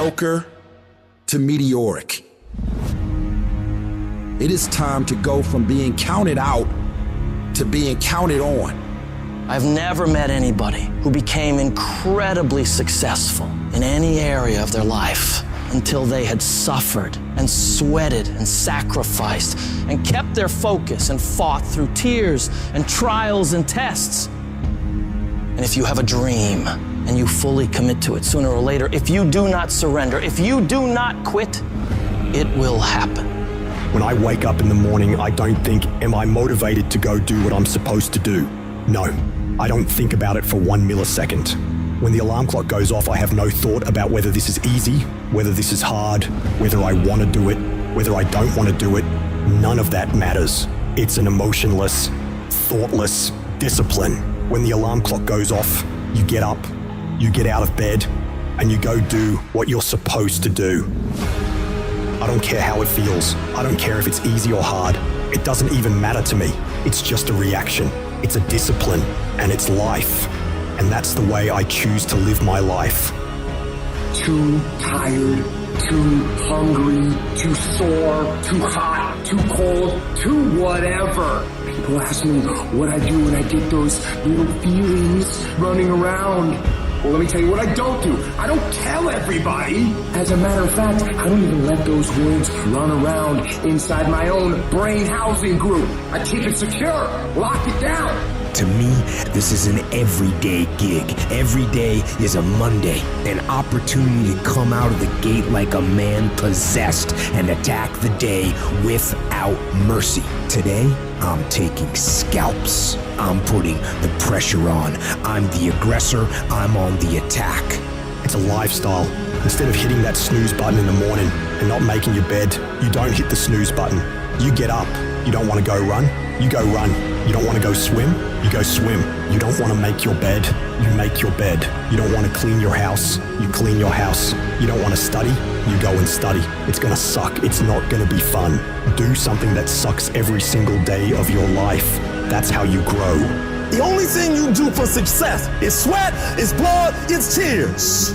mediocre to meteoric. It is time to go from being counted out to being counted on. I've never met anybody who became incredibly successful in any area of their life until they had suffered and sweated and sacrificed and kept their focus and fought through tears and trials and tests. And if you have a dream and you fully commit to it sooner or later, if you do not surrender, if you do not quit, it will happen. When I wake up in the morning, I don't think, am I motivated to go do what I'm supposed to do? No, I don't think about it for 1 millisecond. When the alarm clock goes off, I have no thought about whether this is easy, whether this is hard, whether I want to do it, whether I don't want to do it. None of that matters. It's an emotionless, thoughtless discipline. When the alarm clock goes off, you get up, you get out of bed, and you go do what you're supposed to do. I don't care how it feels. I don't care if it's easy or hard. It doesn't even matter to me. It's just a reaction. It's a discipline, and it's life. And that's the way I choose to live my life. Too tired, too hungry, too sore, too hot, too cold, too whatever. People ask me what I do when I get those little feelings running around. Well, let me tell you what I don't do. I don't tell everybody. As a matter of fact, I don't even let those words run around inside my own brain housing group. I keep it secure, lock it down. To me, this is an everyday gig. Every day is a Monday, an opportunity to come out of the gate like a man possessed and attack the day without mercy. Today, I'm taking scalps. I'm putting the pressure on. I'm the aggressor. I'm on the attack. It's a lifestyle. Instead of hitting that snooze button in the morning and not making your bed, you don't hit the snooze button. You get up. You don't want to go run? You go run. You don't want to go swim? You go swim. You don't want to make your bed? You make your bed. You don't want to clean your house? You clean your house. You don't want to study? You go and study. It's going to suck. It's not going to be fun. Do something that sucks every single day of your life. That's how you grow. The only thing you do for success is sweat, it's blood, it's tears.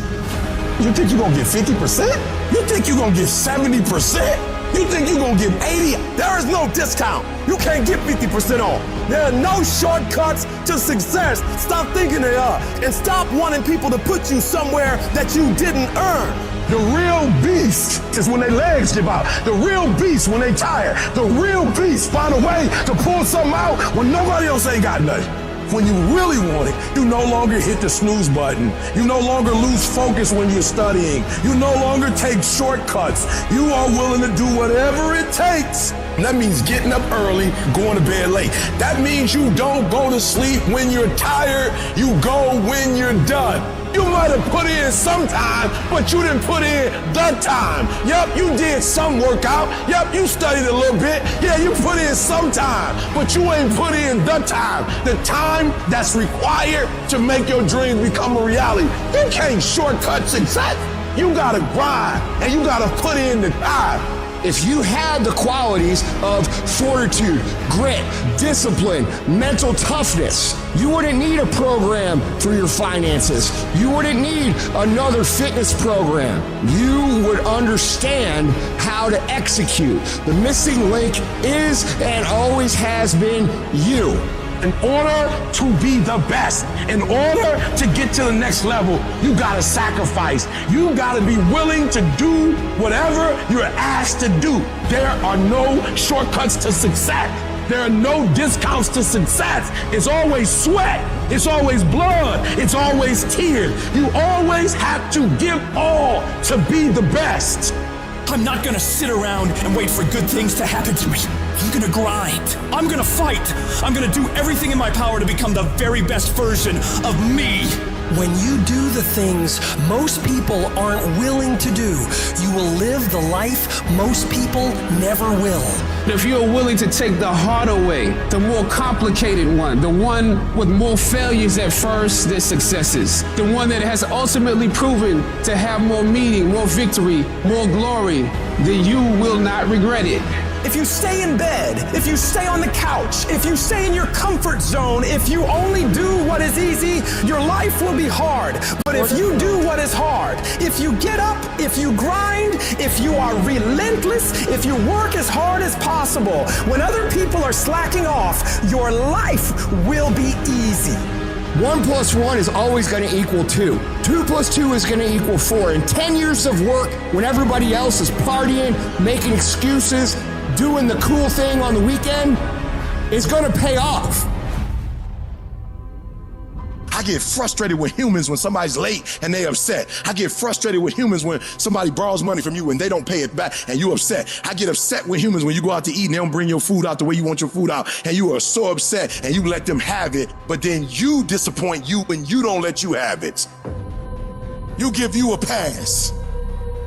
You think you're going to get 50%? You think you're going to get 70%? You think you're gonna get 80? There is no discount. You can't get 50% off. There are no shortcuts to success. Stop thinking they are. And stop wanting people to put you somewhere that you didn't earn. The real beast is when their legs give out. The real beast when they tired. The real beast find a way to pull something out when nobody else ain't got nothing. When you really want it, you no longer hit the snooze button. You no longer lose focus when you're studying. You no longer take shortcuts. You are willing to do whatever it takes. And that means getting up early, going to bed late. That means you don't go to sleep when you're tired. You go when you're done. You might have put in some time, but you didn't put in the time. Yep, you did some workout. Yep, you studied a little bit. Yeah, you put in some time, but you ain't put in the time. The time that's required to make your dreams become a reality. You can't shortcut success. You gotta grind, and you gotta put in the time. If you had the qualities of fortitude, grit, discipline, mental toughness, you wouldn't need a program for your finances. You wouldn't need another fitness program. You would understand how to execute. The missing link is and always has been you. In order to be the best, in order to get to the next level, you gotta sacrifice. You gotta be willing to do whatever you're asked to do. There are no shortcuts to success. There are no discounts to success. It's always sweat. It's always blood. It's always tears. You always have to give all to be the best. I'm not gonna sit around and wait for good things to happen to me. I'm gonna grind. I'm gonna fight. I'm gonna do everything in my power to become the very best version of me. When you do the things most people aren't willing to do, you will live the life most people never will. If you're willing to take the harder way, the more complicated one, the one with more failures at first than successes, the one that has ultimately proven to have more meaning, more victory, more glory, then you will not regret it. If you stay in bed, if you stay on the couch, if you stay in your comfort zone, if you only do what is easy, your life will be hard. But if you do what is hard, if you get up, if you grind, if you are relentless, if you work as hard as possible, when other people are slacking off, your life will be easy. 1 + 1 is always going to equal 2. 2 + 2 is going to equal 4. And 10 years of work when everybody else is partying, making excuses, doing the cool thing on the weekend is going to pay off. I get frustrated with humans when somebody's late and they upset. I get frustrated with humans when somebody borrows money from you and they don't pay it back and you upset. I get upset with humans when you go out to eat and they don't bring your food out the way you want your food out and you are so upset and you let them have it, but then you disappoint you when you don't let you have it. You give you a pass.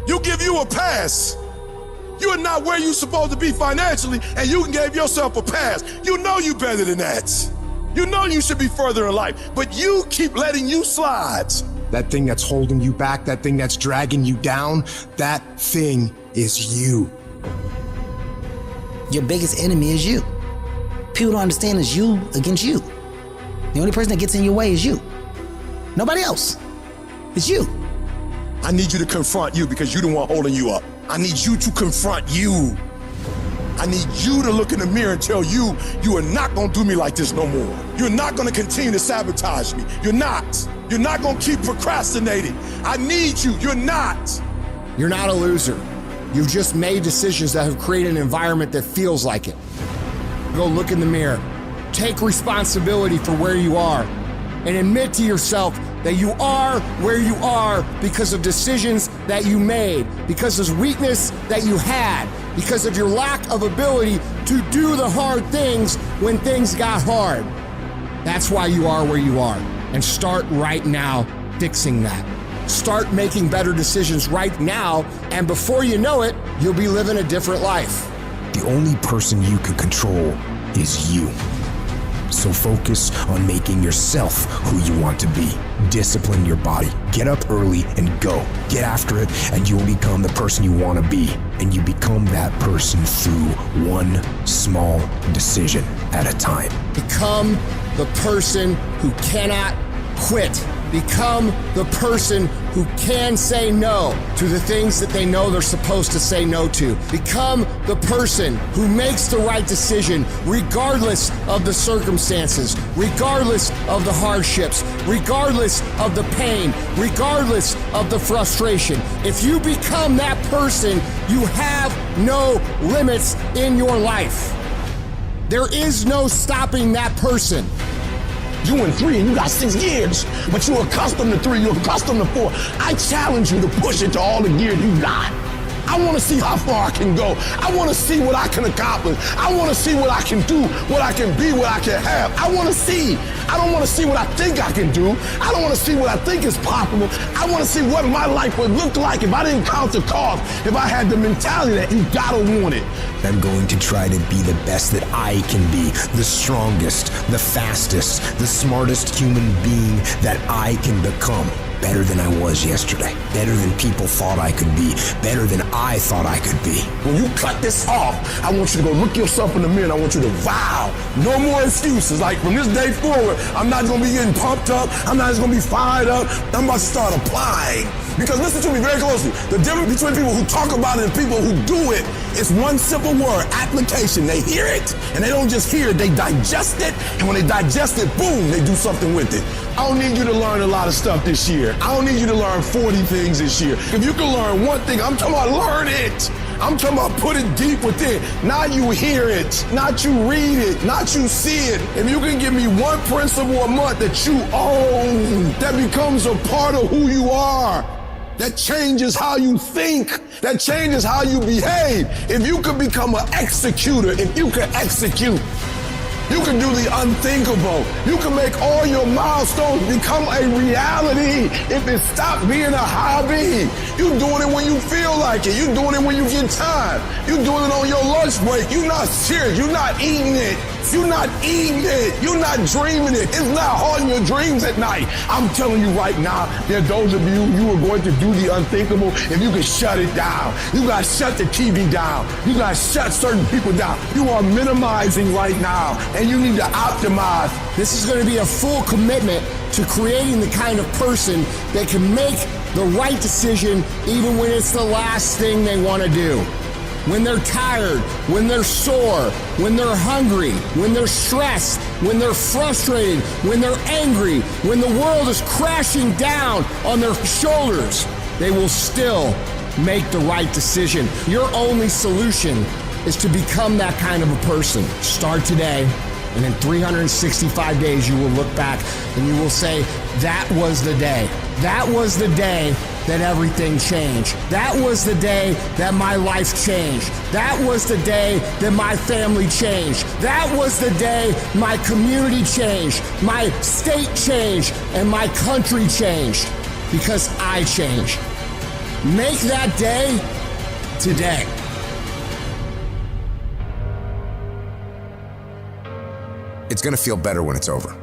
You give you a pass. You are not where you're supposed to be financially and you gave yourself a pass. You know you better than that. You know you should be further in life, but you keep letting you slide. That thing that's holding you back, that thing that's dragging you down, that thing is you. Your biggest enemy is you. People don't understand it's you against you. The only person that gets in your way is you. Nobody else. It's you. I need you to confront you because you're the one holding you up. I need you to confront you. I need you to look in the mirror and tell you, you are not gonna do me like this no more. You're not gonna continue to sabotage me. You're not. You're not gonna keep procrastinating. I need you. You're not. You're not a loser. You've just made decisions that have created an environment that feels like it. Go look in the mirror. Take responsibility for where you are and admit to yourself that you are where you are because of decisions that you made, because of weakness that you had, because of your lack of ability to do the hard things when things got hard. That's why you are where you are. And start right now fixing that. Start making better decisions right now, and before you know it, you'll be living a different life. The only person you can control is you. So focus on making yourself who you want to be. Discipline your body. Get up early and go. Get after it, and you will become the person you want to be. And you become that person through one small decision at a time. Become the person who cannot quit. Become the person who can say no to the things that they know they're supposed to say no to. Become the person who makes the right decision regardless of the circumstances, regardless of the hardships, regardless of the pain, regardless of the frustration. If you become that person, you have no limits in your life. There is no stopping that person. You in 3 and you got 6 gears, but you're accustomed to 3, you're accustomed to 4. I challenge you to push it to all the gears you got. I want to see how far I can go. I want to see what I can accomplish. I want to see what I can do, what I can be, what I can have. I want to see. I don't want to see what I think I can do. I don't want to see what I think is possible. I want to see what my life would look like if I didn't count the cost, if I had the mentality that you gotta want it. I'm going to try to be the best that I can be, the strongest, the fastest, the smartest human being that I can become. Better than I was yesterday. Better than people thought I could be. Better than I thought I could be. When you cut this off, I want you to go look yourself in the mirror and I want you to vow. No more excuses. Like from this day forward, I'm not going to be getting pumped up. I'm not just going to be fired up. I'm about to start applying. Because listen to me very closely. The difference between people who talk about it and people who do it is one simple word, application. They hear it and they don't just hear it, they digest it. And when they digest it, boom, they do something with it. I don't need you to learn a lot of stuff this year. I don't need you to learn 40 things this year. If you can learn one thing, I'm talking about learn it. I'm talking about put it deep within. Not you hear it, not you read it, not you see it. If you can give me one principle a month that you own, that becomes a part of who you are, that changes how you think, that changes how you behave. If you could become an executor, if you could execute, you can do the unthinkable. You can make all your milestones become a reality if it stops being a hobby. You're doing it when you feel like it. You're doing it when you get time. You're doing it on your lunch break. You're not serious. You're not eating it. You're not eating it. You're not dreaming it. It's not haunting your dreams at night. I'm telling you right now, there are those of you are going to do the unthinkable if you can shut it down. You got to shut the TV down. You got to shut certain people down. You are minimizing right now, and you need to optimize. This is going to be a full commitment to creating the kind of person that can make the right decision even when it's the last thing they want to do. When they're tired, when they're sore, when they're hungry, when they're stressed, when they're frustrated, when they're angry, when the world is crashing down on their shoulders, they will still make the right decision. Your only solution is to become that kind of a person. Start today, and in 365 days you will look back and you will say, that was the day. That was the day that everything changed. That was the day that my life changed. That was the day that my family changed. That was the day my community changed, my state changed, and my country changed. Because I changed. Make that day today. It's gonna feel better when it's over.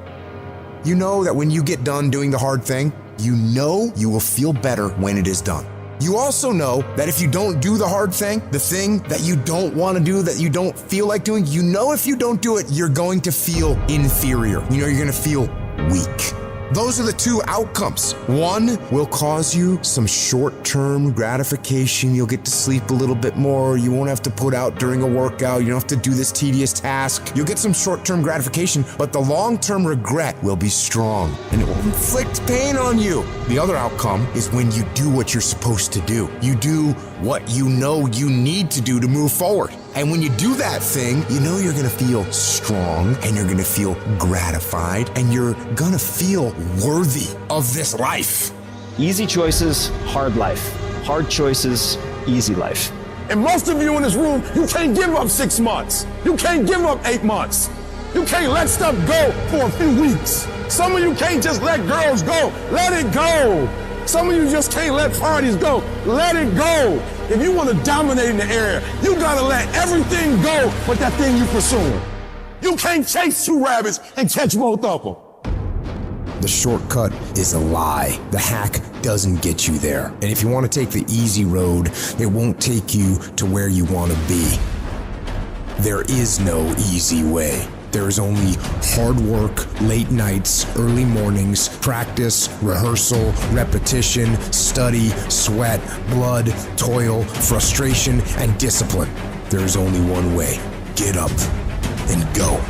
You know that when you get done doing the hard thing, you know you will feel better when it is done. You also know that if you don't do the hard thing, the thing that you don't want to do, that you don't feel like doing, you know if you don't do it, you're going to feel inferior. You know you're going to feel weak. Those are the two outcomes. One will cause you some short-term gratification. You'll get to sleep a little bit more. You won't have to put out during a workout. You don't have to do this tedious task. You'll get some short-term gratification, but the long-term regret will be strong and it will inflict pain on you. The other outcome is when you do what you're supposed to do. You do what you know you need to do to move forward. And when you do that thing, you know you're gonna feel strong and you're gonna feel gratified and you're gonna feel worthy of this life. Easy choices, hard life. Hard choices, easy life. And most of you in this room, you can't give up 6 months. You can't give up 8 months. You can't let stuff go for a few weeks. Some of you can't just let girls go. Let it go. Some of you just can't let parties go. Let it go. If you want to dominate in the area, you gotta let everything go but that thing you pursuing. You can't chase 2 rabbits and catch both of them. The shortcut is a lie. The hack doesn't get you there. And if you want to take the easy road, it won't take you to where you want to be. There is no easy way. There is only hard work, late nights, early mornings, practice, rehearsal, repetition, study, sweat, blood, toil, frustration, and discipline. There is only one way. Get up and go.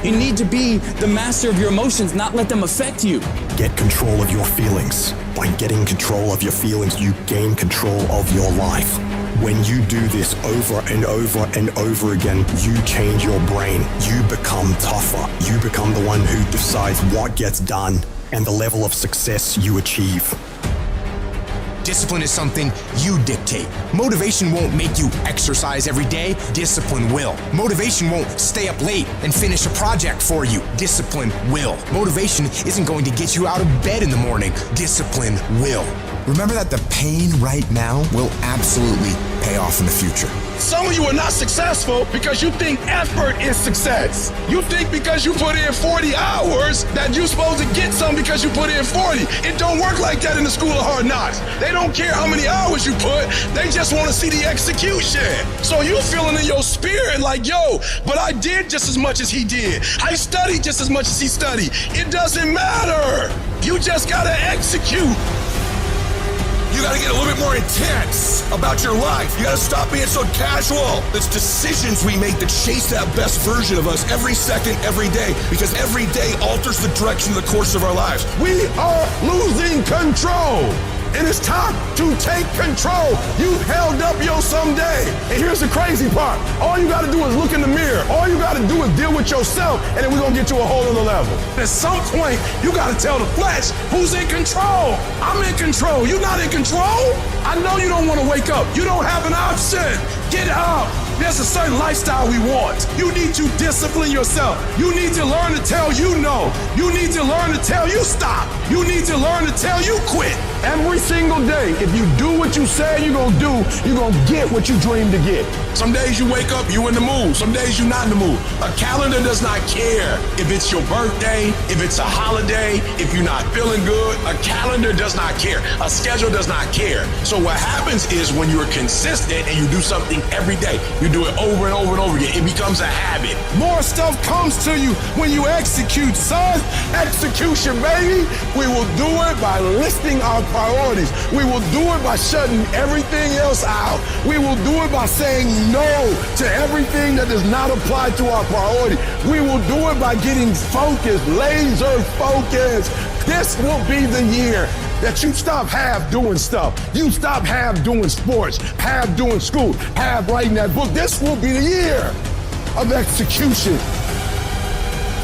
You need to be the master of your emotions, not let them affect you. Get control of your feelings. By getting control of your feelings, you gain control of your life. When you do this over and over and over again, you change your brain. You become tougher. You become the one who decides what gets done and the level of success you achieve. Discipline is something you dictate. Motivation won't make you exercise every day. Discipline will. Motivation won't stay up late and finish a project for you. Discipline will. Motivation isn't going to get you out of bed in the morning. Discipline will. Remember that the pain right now will absolutely pay off in the future. Some of you are not successful because you think effort is success. You think because you put in 40 hours that you're supposed to get some because you put in 40. It don't work like that in the school of hard knocks. They don't care how many hours you put. They just want to see the execution. So you feeling in your spirit like, yo, but I did just as much as he did. I studied just as much as he studied. It doesn't matter. You just got to execute. You gotta get a little bit more intense about your life. You gotta stop being so casual. It's decisions we make that chase that best version of us every second, every day, because every day alters the direction of the course of our lives. We are losing control. And it's time to take control. You've held up your someday. And here's the crazy part. All you gotta do is look in the mirror. All you gotta do is deal with yourself, and then we're gonna get to a whole other level. At some point, you gotta tell the flesh who's in control. I'm in control. You're not in control. I know you don't wanna wake up. You don't have an option. Get up. There's a certain lifestyle we want. You need to discipline yourself. You need to learn to tell you no. You need to learn to tell you stop. You need to learn to tell you quit. Every single day, if you do what you say you're gonna do, you're gonna get what you dream to get. Some days you wake up, you in the mood. Some days you're not in the mood. A calendar does not care if it's your birthday, if it's a holiday, if you're not feeling good. A calendar does not care. A schedule does not care. So what happens is when you're consistent and you do something every day, you do it over and over and over again, it becomes a habit. More stuff comes to you when you execute, son. Execution, baby. We will do it by listing our priorities. We will do it by shutting everything else out. We will do it by saying no to everything that does not apply to our priority. We will do it by getting focused, laser focused. This will be the year that you stop half doing stuff. You stop half doing sports, half doing school, half writing that book. This will be the year of execution.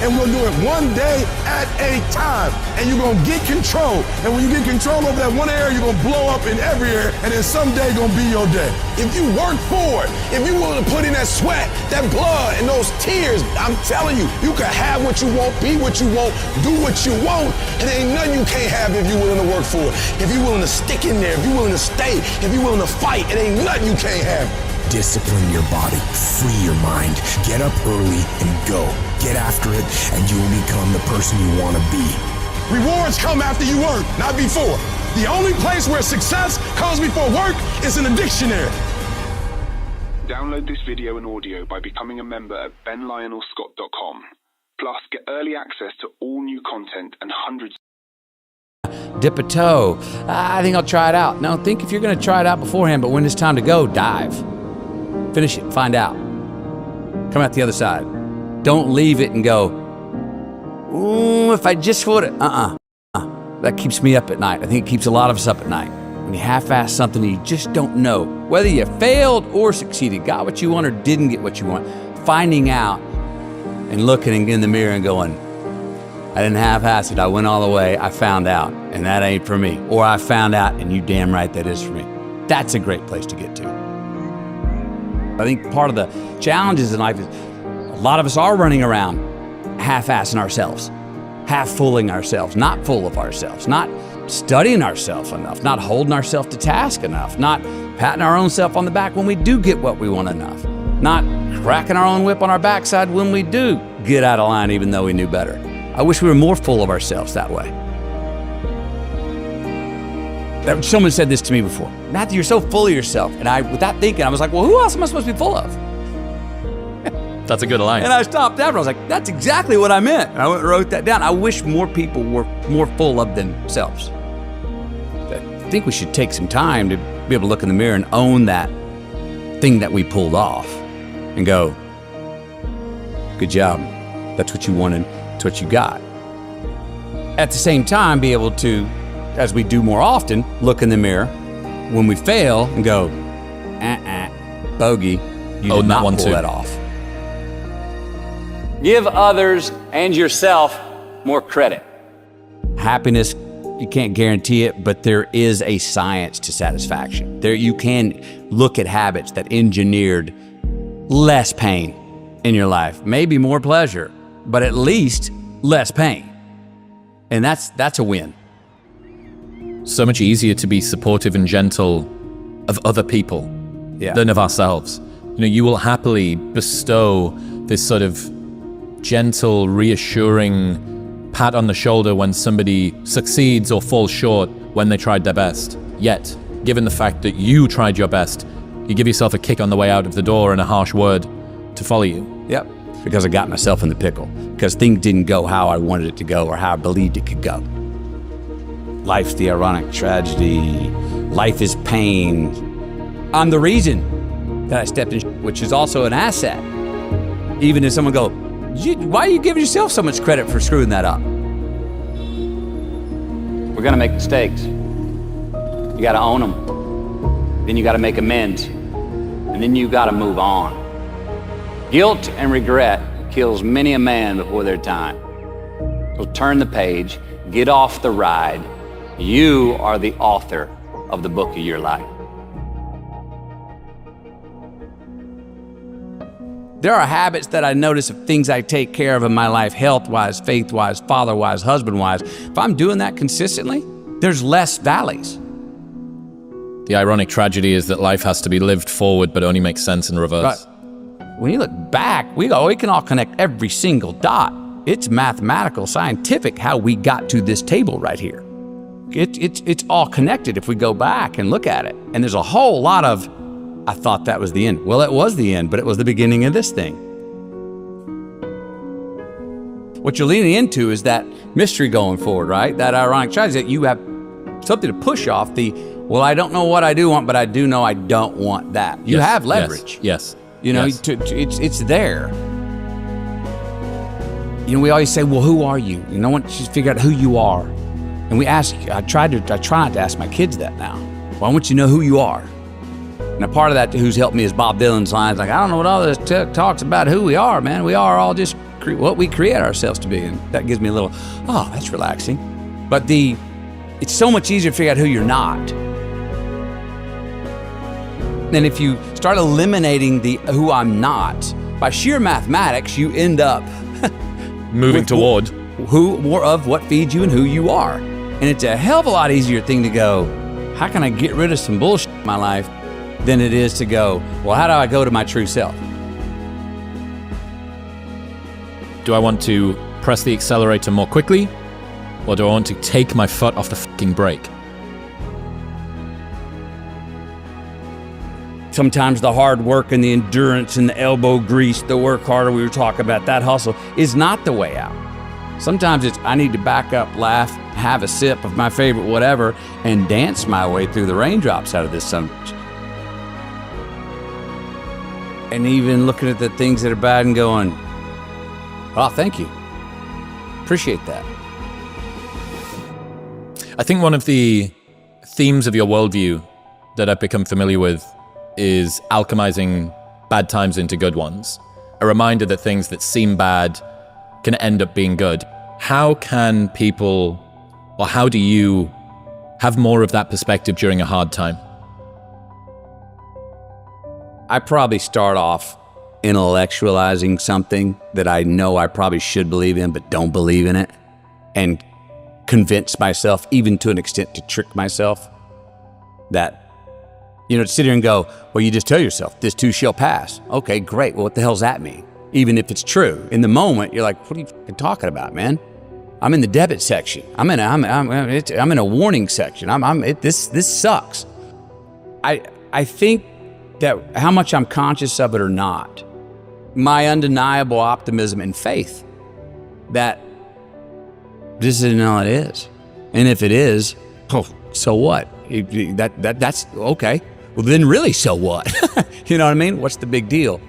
And we'll do it one day at a time. And you're gonna get control. And when you get control of that one area, you're gonna blow up in every area, and then someday gonna be your day. If you work for it, if you're willing to put in that sweat, that blood, and those tears, I'm telling you, you can have what you want, be what you want, do what you want, and there ain't nothing you can't have if you're willing to work for it. If you're willing to stick in there, if you're willing to stay, if you're willing to fight, it ain't nothing you can't have. Discipline your body, free your mind, get up early and go. Get after it, and you will become the person you want to be. Rewards come after you work, not before. The only place where success comes before work is in a dictionary. Download this video and audio by becoming a member at benlionelscott.com. Plus, get early access to all new content and hundreds. Dip a toe. I think I'll try it out. No, think if you're going to try it out beforehand, but when it's time to go, dive. Finish it, find out. Come out the other side. Don't leave it and go, ooh, if I just would have. That keeps me up at night. I think it keeps a lot of us up at night. When you half-ass something, you just don't know whether you failed or succeeded, got what you want or didn't get what you want. Finding out and looking in the mirror and going, I didn't half-ass it. I went all the way. I found out, and that ain't for me. Or I found out, and you damn right that is for me. That's a great place to get to. I think part of the challenges in life is a lot of us are running around half-assing ourselves, half-fooling ourselves, not full of ourselves, not studying ourselves enough, not holding ourselves to task enough, not patting our own self on the back when we do get what we want enough, not cracking our own whip on our backside when we do get out of line even though we knew better. I wish we were more full of ourselves that way. Someone said this to me before. Matthew, you're so full of yourself. And I, without thinking, I was like, well, who else am I supposed to be full of? That's a good line. And I stopped after. I was like, that's exactly what I meant. And I went and wrote that down. I wish more people were more full of themselves. I think we should take some time to be able to look in the mirror and own that thing that we pulled off and go, good job. That's what you wanted. That's what you got. At the same time, be able to, as we do more often, look in the mirror when we fail and go, bogey, you did not pull that off. Give others and yourself more credit. Happiness, you can't guarantee it, but there is a science to satisfaction. There, you can look at habits that engineered less pain in your life, maybe more pleasure, but at least less pain. And that's a win. So much easier to be supportive and gentle of other people than of ourselves. You know, you will happily bestow this sort of gentle, reassuring pat on the shoulder when somebody succeeds or falls short when they tried their best. Yet, given the fact that you tried your best, you give yourself a kick on the way out of the door and a harsh word to follow you. Yep, because I got myself in the pickle, because things didn't go how I wanted it to go or how I believed it could go. Life's the ironic tragedy. Life is pain. I'm the reason that I stepped in, which is also an asset. Even if someone go, why are you giving yourself so much credit for screwing that up? We're gonna make mistakes. You gotta own them. Then you gotta make amends. And then you gotta move on. Guilt and regret kills many a man before their time. So turn the page, get off the ride. You are the author of the book of your life. There are habits that I notice of things I take care of in my life, health-wise, faith-wise, father-wise, husband-wise. If I'm doing that consistently, there's less valleys. The ironic tragedy is that life has to be lived forward, but only makes sense in reverse. But when you look back, we can all connect every single dot. It's mathematical, scientific, how we got to this table right here. It's all connected if we go back and look at it. And there's a whole lot of, I thought that was the end. Well, it was the end, but it was the beginning of this thing. What you're leaning into is that mystery going forward, right? That ironic tragedy that you have something to push off the, well, I don't know what I do want, but I do know I don't want that. You have leverage. Yes. You know, it's there. You know, we always say, well, who are you? You know, once you figure out who you are. And we ask, I try not to ask my kids that now. Well, I want you to know who you are. And a part of that who's helped me is Bob Dylan's lines, like, I don't know what all this talks about who we are, man. We are all just what we create ourselves to be. And that gives me a little, oh, that's relaxing. But it's so much easier to figure out who you're not. And if you start eliminating the who I'm not, by sheer mathematics, you end up moving toward more of what feeds you and who you are. And it's a hell of a lot easier thing to go, how can I get rid of some bullshit in my life, than it is to go, well, how do I go to my true self? Do I want to press the accelerator more quickly, or do I want to take my foot off the fucking brake? Sometimes the hard work and the endurance and the elbow grease, the work harder we were talking about, that hustle is not the way out. Sometimes it's, I need to back up, laugh, have a sip of my favorite whatever, and dance my way through the raindrops out of this sun. And even looking at the things that are bad and going, oh, thank you. Appreciate that. I think one of the themes of your worldview that I've become familiar with is alchemizing bad times into good ones. A reminder that things that seem bad can end up being good. How can people, or how do you have more of that perspective during a hard time? I probably start off intellectualizing something that I know I probably should believe in, but don't believe in it, and convince myself, even to an extent to trick myself, that, you know, to sit here and go, well, you just tell yourself, this too shall pass. Okay, great. Well, what the hell's that mean? Even if it's true. In the moment, you're like, what are you fucking talking about, man? I'm in the debit section. I'm in a warning section. This sucks. I think that how much I'm conscious of it or not, my undeniable optimism and faith that this isn't all it is. And if it is, oh, so what? That's okay. Well, then really, so what? You know what I mean? What's the big deal?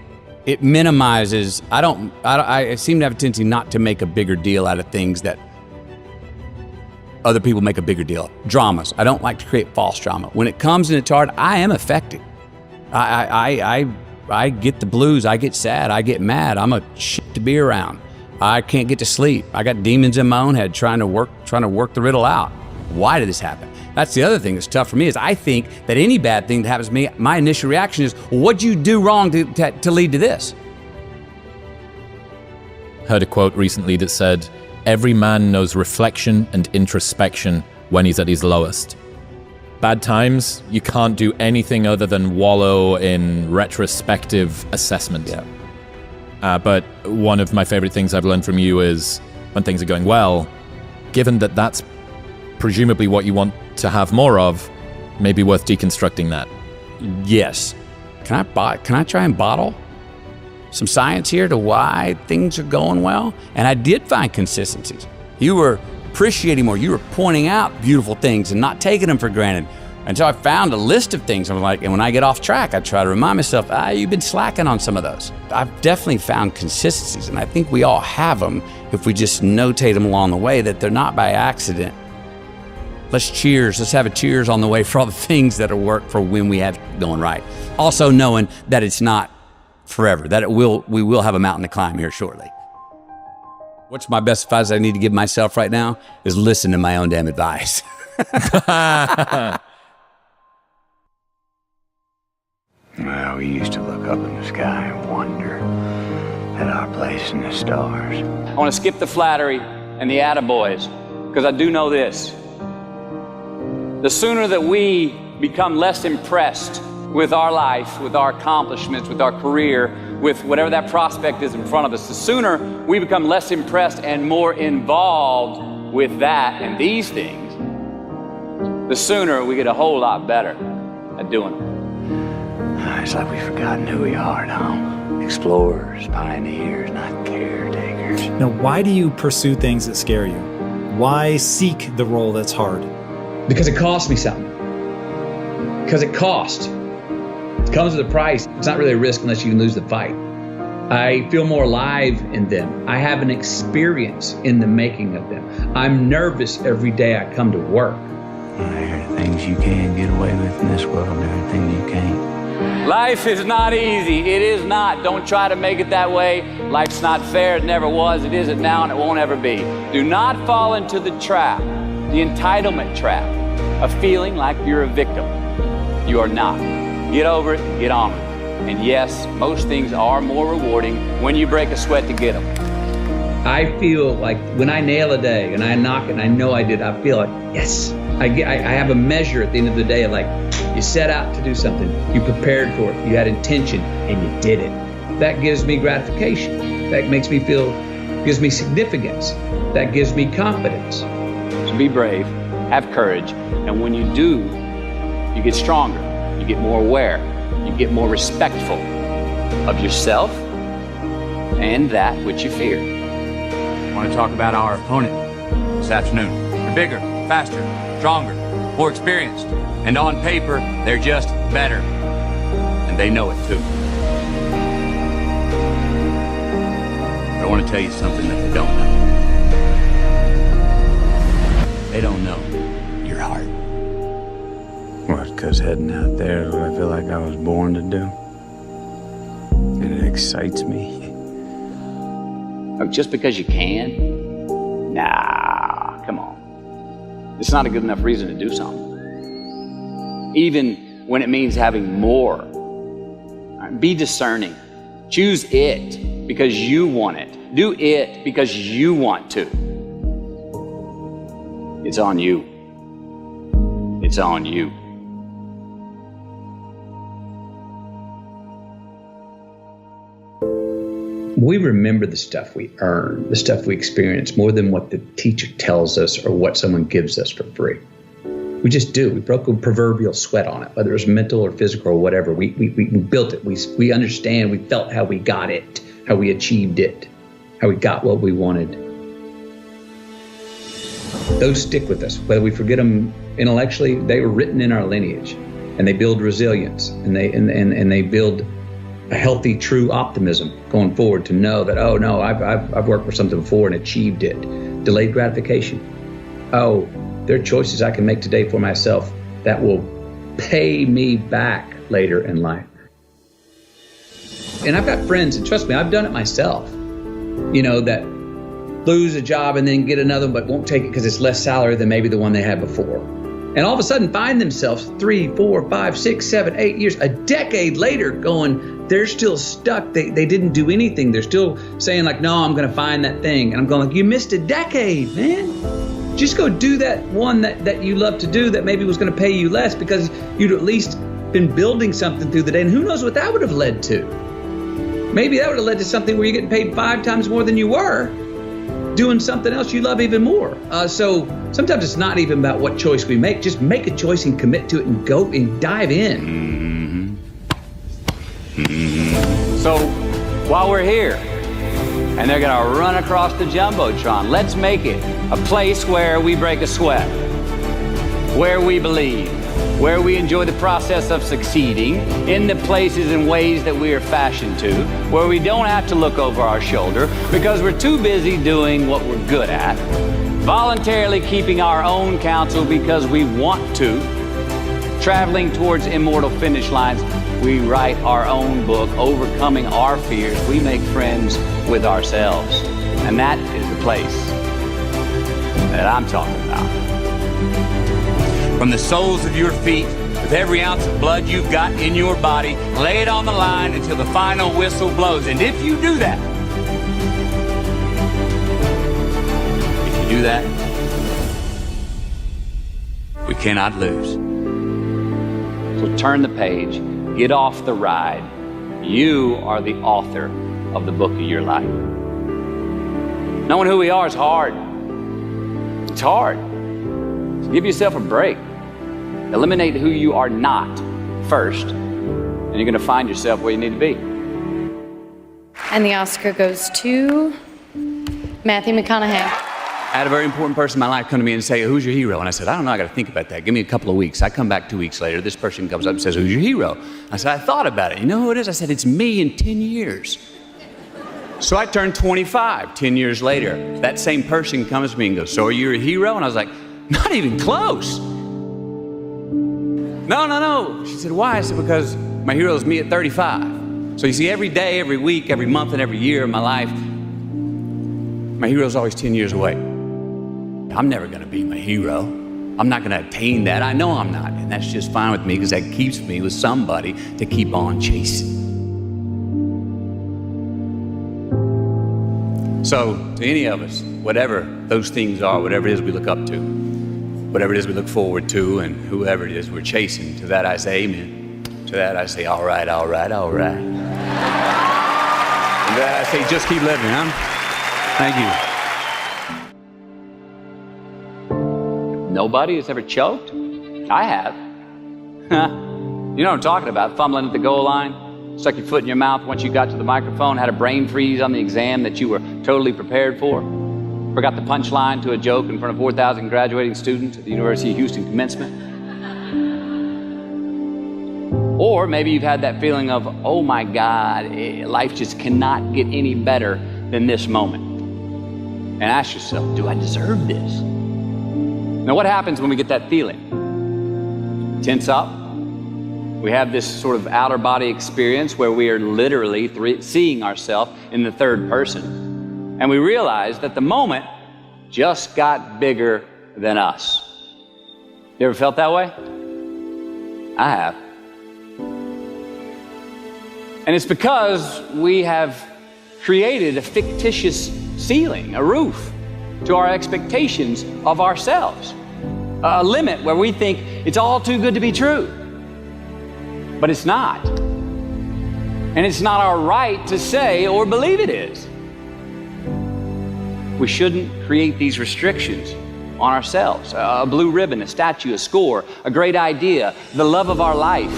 It minimizes, I seem to have a tendency not to make a bigger deal out of things that other people make a bigger deal. Dramas. I don't like to create false drama. When it comes and it's hard, I am affected. I get the blues. I get sad. I get mad. I'm a shit to be around. I can't get to sleep. I got demons in my own head trying to work the riddle out. Why did this happen? That's the other thing that's tough for me is I think that any bad thing that happens to me, my initial reaction is, well, what'd you do wrong to lead to this? Heard a quote recently that said, every man knows reflection and introspection when he's at his lowest. Bad times, you can't do anything other than wallow in retrospective assessment. Yeah. But one of my favorite things I've learned from you is when things are going well, given that that's presumably what you want to have more of, maybe worth deconstructing that. Yes. Can I try and bottle some science here to why things are going well? And I did find consistencies. You were appreciating more. You were pointing out beautiful things and not taking them for granted. And so I found a list of things. I was like, and when I get off track, I try to remind myself, you've been slacking on some of those. I've definitely found consistencies, and I think we all have them if we just notate them along the way, that they're not by accident. Let's cheers. Let's have a cheers on the way for all the things that will work for when we have going right. Also knowing that it's not forever, that we will have a mountain to climb here shortly. What's my best advice I need to give myself right now is listen to my own damn advice. Well, we used to look up in the sky and wonder at our place in the stars. I want to skip the flattery and the attaboys, because I do know this. The sooner that we become less impressed with our life, with our accomplishments, with our career, with whatever that prospect is in front of us, the sooner we become less impressed and more involved with that and these things, the sooner we get a whole lot better at doing them. It's like we've forgotten who we are now. Explorers, pioneers, not caretakers. Now, why do you pursue things that scare you? Why seek the role that's hard? Because it costs me something. Because it costs. It comes with a price. It's not really a risk unless you can lose the fight. I feel more alive in them. I have an experience in the making of them. I'm nervous every day I come to work. There are things you can get away with in this world. There are things you can't. Life is not easy. It is not. Don't try to make it that way. Life's not fair. It never was. It isn't now, and it won't ever be. Do not fall into the trap, the entitlement trap, of feeling like you're a victim. You are not. Get over it. Get on with it. And yes, most things are more rewarding when you break a sweat to get them. I feel like when I nail a day and I knock it and I know I did, I feel like, yes. I have a measure at the end of the day of like, you set out to do something, you prepared for it, you had intention, and you did it. That gives me gratification. That makes me feel, gives me significance. That gives me confidence. So be brave, have courage, and when you do, you get stronger, you get more aware, you get more respectful of yourself and that which you fear. I want to talk about our opponent this afternoon. They're bigger, faster, stronger, more experienced, and on paper, they're just better. And they know it too. But I want to tell you something that they don't know. They don't know your heart. What, because heading out there is what I feel like I was born to do? And it excites me. Just because you can? Nah, come on. It's not a good enough reason to do something. Even when it means having more. Be discerning. Choose it because you want it. Do it because you want to. It's on you. It's on you. We remember the stuff we earn, the stuff we experience, more than what the teacher tells us or what someone gives us for free. We just do. We broke a proverbial sweat on it, whether it was mental or physical or whatever. We built it. We understand. We felt how we got it, how we achieved it, how we got what we wanted. Those stick with us. Whether we forget them intellectually, they were written in our lineage, and they build resilience, and they build a healthy, true optimism going forward to know that, oh no, I've worked for something before and achieved it. Delayed gratification. Oh, there are choices I can make today for myself that will pay me back later in life. And I've got friends, and trust me, I've done it myself, that lose a job and then get another, but won't take it because it's less salary than maybe the one they had before. And all of a sudden find themselves 3, 4, 5, 6, 7, 8 years, a decade later going, they're still stuck. They didn't do anything. They're still saying like, no, I'm going to find that thing. And I'm going like, you missed a decade, man. Just go do that one that you love to do that maybe was going to pay you less because you'd at least been building something through the day. And who knows what that would have led to? Maybe that would have led to something where you're getting paid 5 times more than you were doing something else you love even more. So sometimes it's not even about what choice we make. Just make a choice and commit to it and go and dive in. So while we're here, and they're gonna run across the Jumbotron, let's make it a place where we break a sweat, where we believe, where we enjoy the process of succeeding in the places and ways that we are fashioned to, where we don't have to look over our shoulder because we're too busy doing what we're good at, voluntarily keeping our own counsel because we want to, traveling towards immortal finish lines. We write our own book, overcoming our fears. We make friends with ourselves. And that is the place that I'm talking about. From the soles of your feet, with every ounce of blood you've got in your body, lay it on the line until the final whistle blows. And if you do that, We cannot lose. So turn the page, get off the ride. You are the author of the book of your life. Knowing who we are is hard. It's hard. So give yourself a break. Eliminate who you are not first, and you're going to find yourself where you need to be. And the Oscar goes to Matthew McConaughey. I had a very important person in my life come to me and say, who's your hero? And I said, I don't know, I got to think about that. Give me a couple of weeks. I come back 2 weeks later. This person comes up and says, who's your hero? I said, I thought about it. You know who it is? I said, it's me in 10 years. So I turned 25 10 years later. That same person comes to me and goes, so are you a hero? And I was like, not even close. No. She said, why? I said, because my hero is me at 35. So you see, every day, every week, every month, and every year of my life, my hero is always 10 years away. I'm never going to be my hero. I'm not going to attain that. I know I'm not. And that's just fine with me because that keeps me with somebody to keep on chasing. So to any of us, whatever those things are, whatever it is we look up to, whatever it is we look forward to, and whoever it is we're chasing, to that I say amen. To that I say, all right. And to that I say, just keep living, huh? Thank you. Nobody has ever choked? I have. You know what I'm talking about, fumbling at the goal line, stuck your foot in your mouth once you got to the microphone, had a brain freeze on the exam that you were totally prepared for, forgot the punchline to a joke in front of 4,000 graduating students at the University of Houston commencement. Or maybe you've had that feeling of, oh my God, life just cannot get any better than this moment. And ask yourself, do I deserve this? Now, what happens when we get that feeling? Tense up. We have this sort of outer body experience where we are literally seeing ourselves in the third person. And we realize that the moment just got bigger than us. You ever felt that way? I have. And it's because we have created a fictitious ceiling, a roof, to our expectations of ourselves. A limit where we think it's all too good to be true. But it's not. And it's not our right to say or believe it is. We shouldn't create these restrictions on ourselves. A blue ribbon, a statue, a score, a great idea, the love of our life,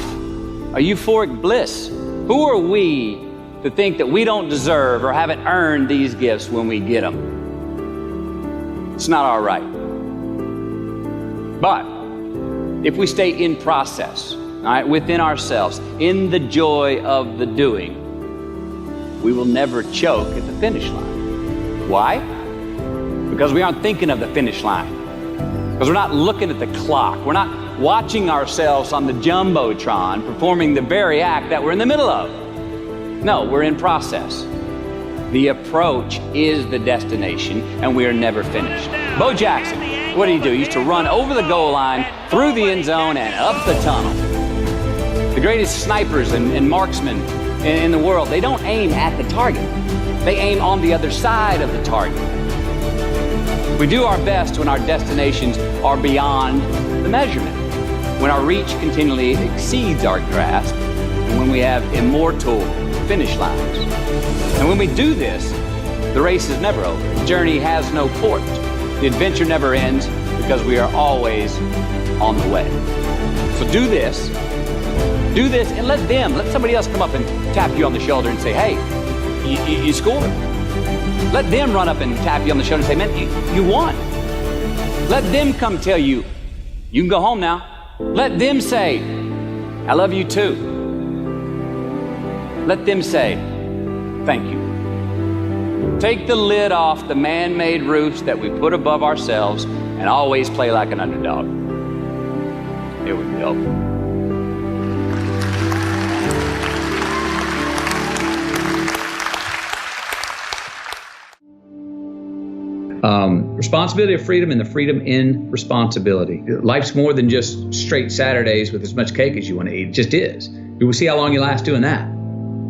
a euphoric bliss. Who are we to think that we don't deserve or haven't earned these gifts when we get them? It's not our right. But if we stay in process, all right, within ourselves, in the joy of the doing, we will never choke at the finish line. Why? Because we aren't thinking of the finish line. Because we're not looking at the clock. We're not watching ourselves on the Jumbotron performing the very act that we're in the middle of. No, we're in process. The approach is the destination, and we are never finished. Bo Jackson, what did he do? He used to run over the goal line, through the end zone, and up the tunnel. The greatest snipers and marksmen in the world, they don't aim at the target. They aim on the other side of the target. We do our best when our destinations are beyond the measurement, when our reach continually exceeds our grasp, and when we have immortal finish lines. And when we do this, the race is never over. The journey has no port. The adventure never ends because we are always on the way. So do this, and let somebody else come up and tap you on the shoulder and say, hey, you scored. Let them run up and tap you on the shoulder and say, man, you won. Let them come tell you, you can go home now. Let them say, I love you too. Let them say, thank you. Take the lid off the man-made roofs that we put above ourselves and always play like an underdog. Here we go. Responsibility of freedom and the freedom in responsibility. Life's more than just straight Saturdays with as much cake as you want to eat. It just is. You will see how long you last doing that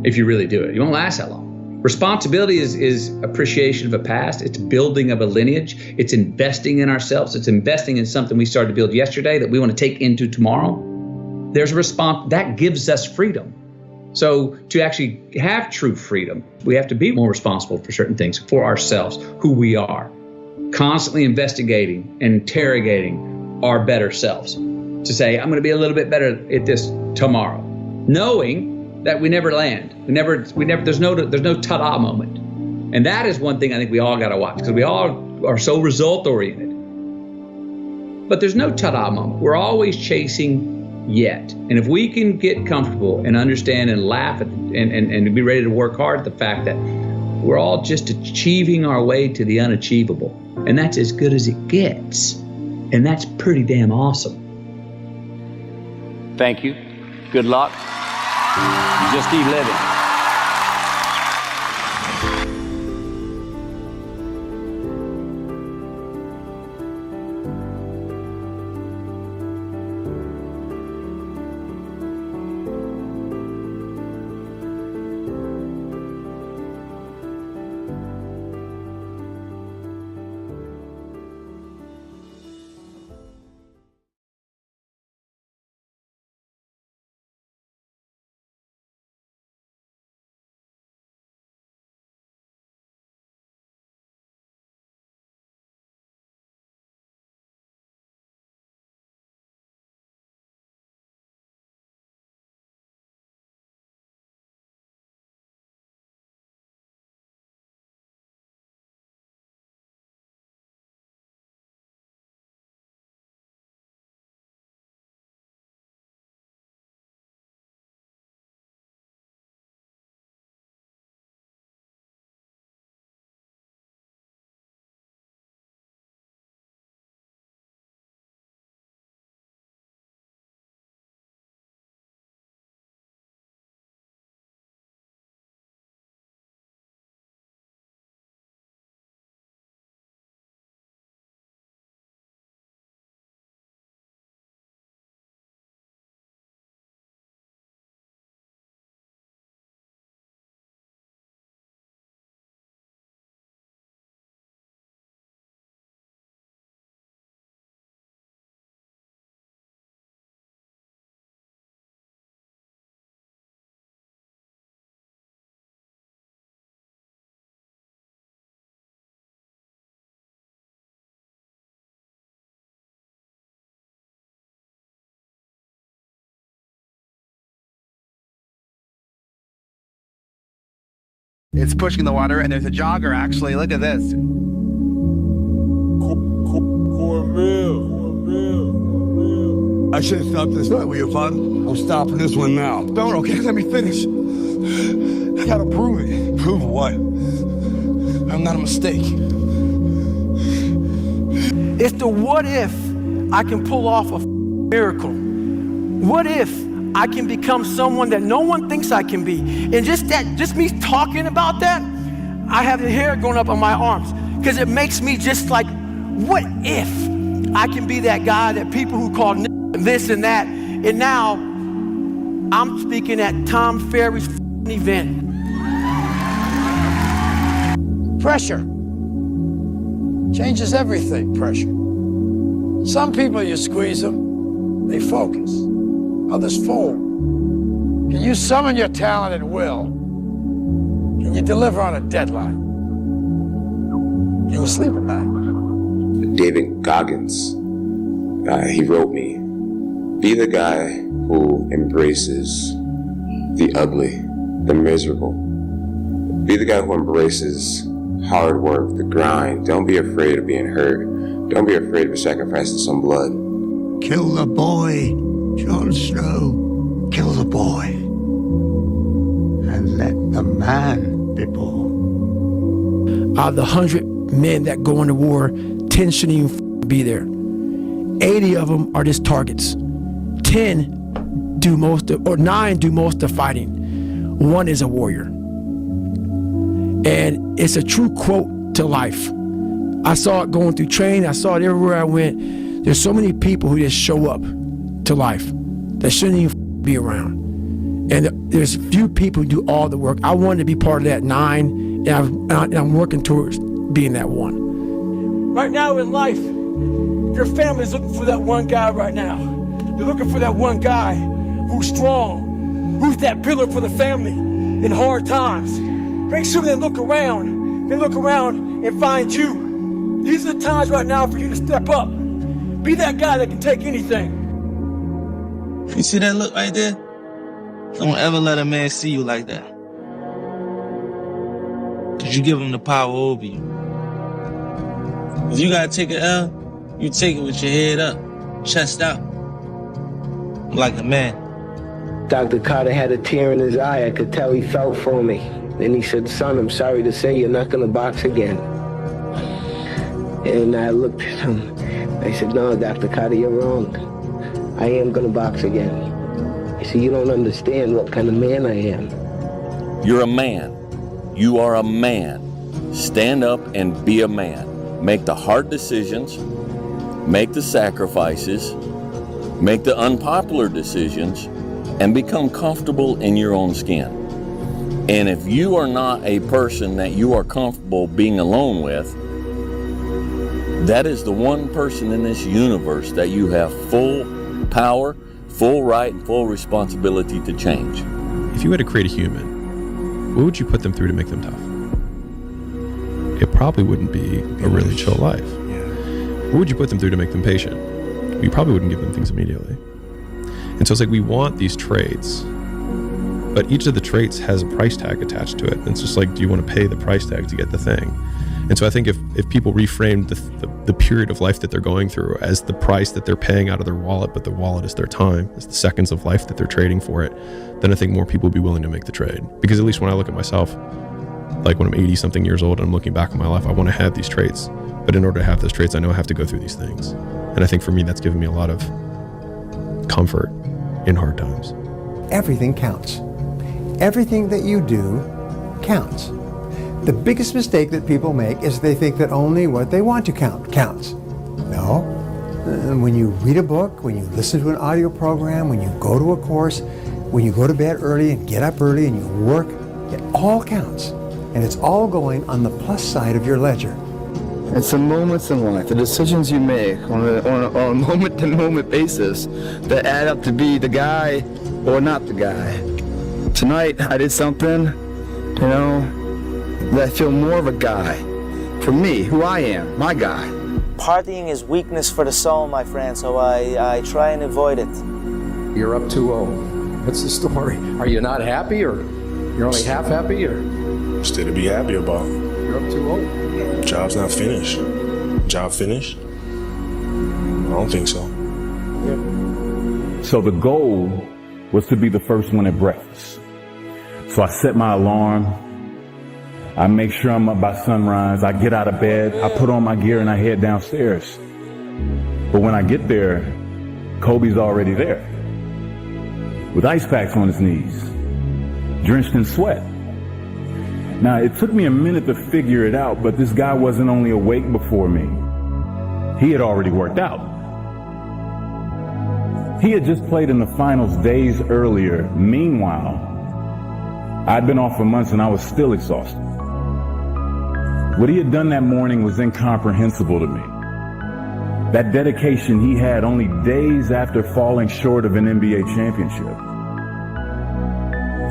if you really do it. You won't last that long. Responsibility is appreciation of a past. It's building of a lineage. It's investing in ourselves. It's investing in something we started to build yesterday that we want to take into tomorrow. There's a response that gives us freedom. So to actually have true freedom, we have to be more responsible for certain things, for ourselves, who we are, constantly investigating and interrogating our better selves to say, I'm going to be a little bit better at this tomorrow, knowing that we never land. There's no ta-da moment. And that is one thing I think we all got to watch, because we all are so result oriented. But there's no ta-da moment. We're always chasing yet. And if we can get comfortable and understand and laugh at and be ready to work hard at the fact that we're all just achieving our way to the unachievable, and that's as good as it gets. And that's pretty damn awesome. Thank you. Good luck. Just keep living. It's pushing the water, and there's a jogger actually. Look at this. I should have stopped this night with your father. I'm stopping this one now. Don't, okay, let me finish. I gotta prove it. Prove what? I'm not a mistake. It's the what if I can pull off a miracle. What if I can become someone that no one thinks I can be? And just me talking about that, I have the hair going up on my arms, because it makes me just like, what if I can be that guy that people who call this and that, and now I'm speaking at Tom Ferry's event. Pressure changes everything, pressure. Some people, you squeeze them, they focus. Others fold. Can you summon your talent at will? Can you deliver on a deadline? Can you sleep at night? David Goggins, he wrote me, be the guy who embraces the ugly, the miserable. Be the guy who embraces hard work, the grind. Don't be afraid of being hurt. Don't be afraid of sacrificing some blood. Kill the boy, Jon Snow. Kill the boy. And let the man be born. Out of the 100 men that go into war, 10 shouldn't even be there. 80 of them are just targets. 10 do most of, or 9 do most of fighting. 1 is a warrior. And it's a true quote to life. I saw it going through training. I saw it everywhere I went. There's so many people who just show up to life that shouldn't even be around. And there's few people who do all the work. I wanted to be part of that 9, and I'm working towards being that 1. Right now in life, your family's looking for that one guy right now. They're looking for that one guy who's strong, who's that pillar for the family in hard times. Make sure they look around. They look around and find you. These are the times right now for you to step up. Be that guy that can take anything. You see that look right there? Don't ever let a man see you like that. Cause you give him the power over you. If you gotta take an L, you take it with your head up, chest out. Like a man. Dr. Carter had a tear in his eye. I could tell he felt for me. Then he said, son, I'm sorry to say you're not gonna box again. And I looked at him. I said, no, Dr. Carter, you're wrong. I am gonna box again. He said, you don't understand what kind of man I am. You're a man. You are a man. Stand up and be a man. Make the hard decisions. Make the sacrifices. Make the unpopular decisions. And become comfortable in your own skin. And if you are not a person that you are comfortable being alone with, that is the one person in this universe that you have full power, full right, and full responsibility to change. If you had to create a human, what would you put them through to make them tough? It probably wouldn't be a really chill life. What would you put them through to make them patient? You probably wouldn't give them things immediately. And so it's like we want these traits, but each of the traits has a price tag attached to it. And it's just like, do you want to pay the price tag to get the thing? And so I think if people reframed the period of life that they're going through as the price that they're paying out of their wallet, but the wallet is their time, it's the seconds of life that they're trading for it, then I think more people would be willing to make the trade. Because at least when I look at myself, like when I'm 80 something years old and I'm looking back on my life, I want to have these traits. But in order to have those traits, I know I have to go through these things. And I think for me, that's given me a lot of comfort in hard times. Everything counts. Everything that you do counts. The biggest mistake that people make is they think that only what they want to count counts. No. When you read a book, when you listen to an audio program, when you go to a course, when you go to bed early and get up early and you work, it all counts. And it's all going on the plus side of your ledger. It's the moments in life, the decisions you make on a moment-to-moment basis that add up to be the guy or not the guy. Tonight, I did something, that I feel more of a guy. For me, who I am, my guy. Partying is weakness for the soul, my friend, so I try and avoid it. You're up 2-0. What's the story? Are you not happy, or you're only half happy, or? Still to be happy about. You're up 2-0. Job's not finished. Job finished? I don't think so. So the goal was to be the first one at breakfast. So I set my alarm. I make sure I'm up by sunrise. I get out of bed. I put on my gear and I head downstairs. But when I get there, Kobe's already there with ice packs on his knees, drenched in sweat. Now, it took me a minute to figure it out, but this guy wasn't only awake before me. He had already worked out. He had just played in the finals days earlier. Meanwhile, I'd been off for months and I was still exhausted. What he had done that morning was incomprehensible to me. That dedication he had only days after falling short of an NBA championship.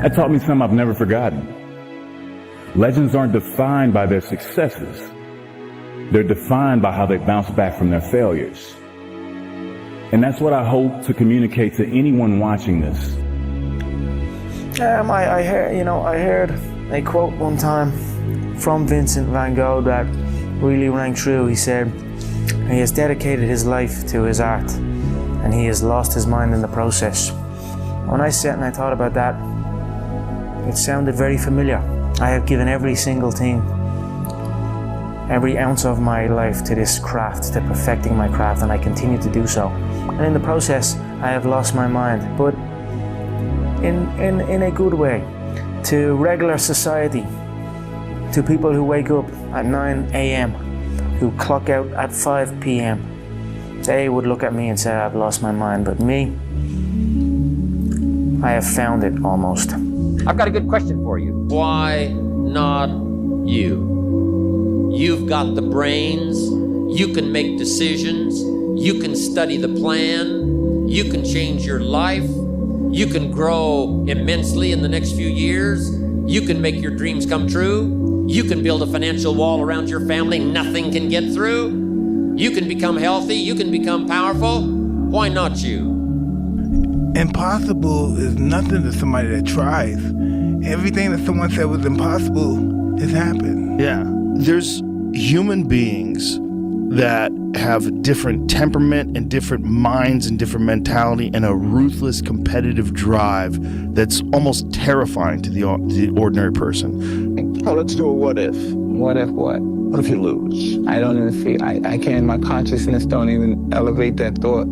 That taught me something I've never forgotten. Legends aren't defined by their successes. They're defined by how they bounce back from their failures. And that's what I hope to communicate to anyone watching this. I heard a quote one time from Vincent van Gogh that really rang true. He said, he has dedicated his life to his art and he has lost his mind in the process. When I sat and I thought about that, it sounded very familiar. I have given every single thing, every ounce of my life to this craft, to perfecting my craft, and I continue to do so. And in the process, I have lost my mind, but in a good way, to regular society, to people who wake up at 9 a.m., who clock out at 5 p.m. They would look at me and say, I've lost my mind, but me, I have found it almost. I've got a good question for you. Why not you? You've got the brains, you can make decisions, you can study the plan, you can change your life, you can grow immensely in the next few years, you can make your dreams come true, you can build a financial wall around your family nothing can get through, you can become healthy, you can become powerful. Why not you? Impossible is nothing to somebody that tries. Everything that someone said was impossible has happened. Yeah, there's human beings that have different temperament and different minds and different mentality and a ruthless competitive drive that's almost terrifying to the ordinary person. Oh, let's do a what if. What if what? What if you lose? I don't even feel, I can't, my consciousness don't even elevate that thought.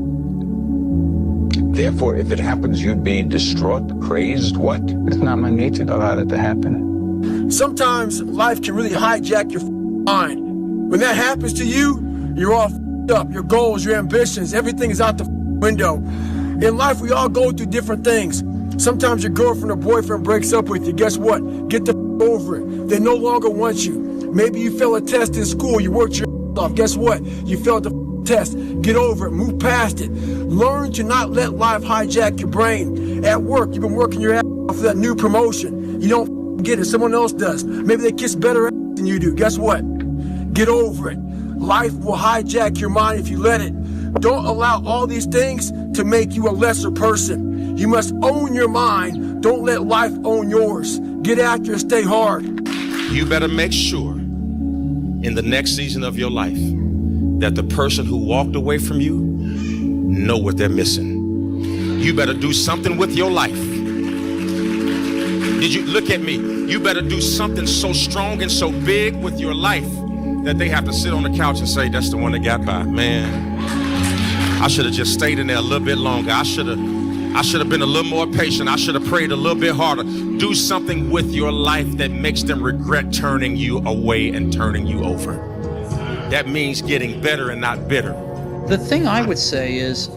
Therefore, if it happens, you'd be distraught, crazed, what? It's not my nature to allow that to happen. Sometimes life can really hijack your mind. When that happens to you, you're all up. Your goals, your ambitions, everything is out the window. In life, we all go through different things. Sometimes your girlfriend or boyfriend breaks up with you. Guess what? Get the over it. They no longer want you. Maybe you fail a test in school. You worked your off. Guess what? You failed the test. Get over it. Move past it. Learn to not let life hijack your brain. At work, you've been working your ass off for that new promotion. You don't get it. Someone else does. Maybe they kiss better ass than you do. Guess what? Get over it. Life will hijack your mind if you let it. Don't allow all these things to make you a lesser person. You must own your mind. Don't let life own yours. Get after it. Stay hard. You better make sure in the next season of your life that the person who walked away from you know what they're missing. You better do something with your life. Did you look at me? You better do something so strong and so big with your life that they have to sit on the couch and say, that's the one that got by. Man, I should have just stayed in there a little bit longer. I should have been a little more patient. I should have prayed a little bit harder. Do something with your life that makes them regret turning you away and turning you over. That means getting better and not bitter. The thing I would say is,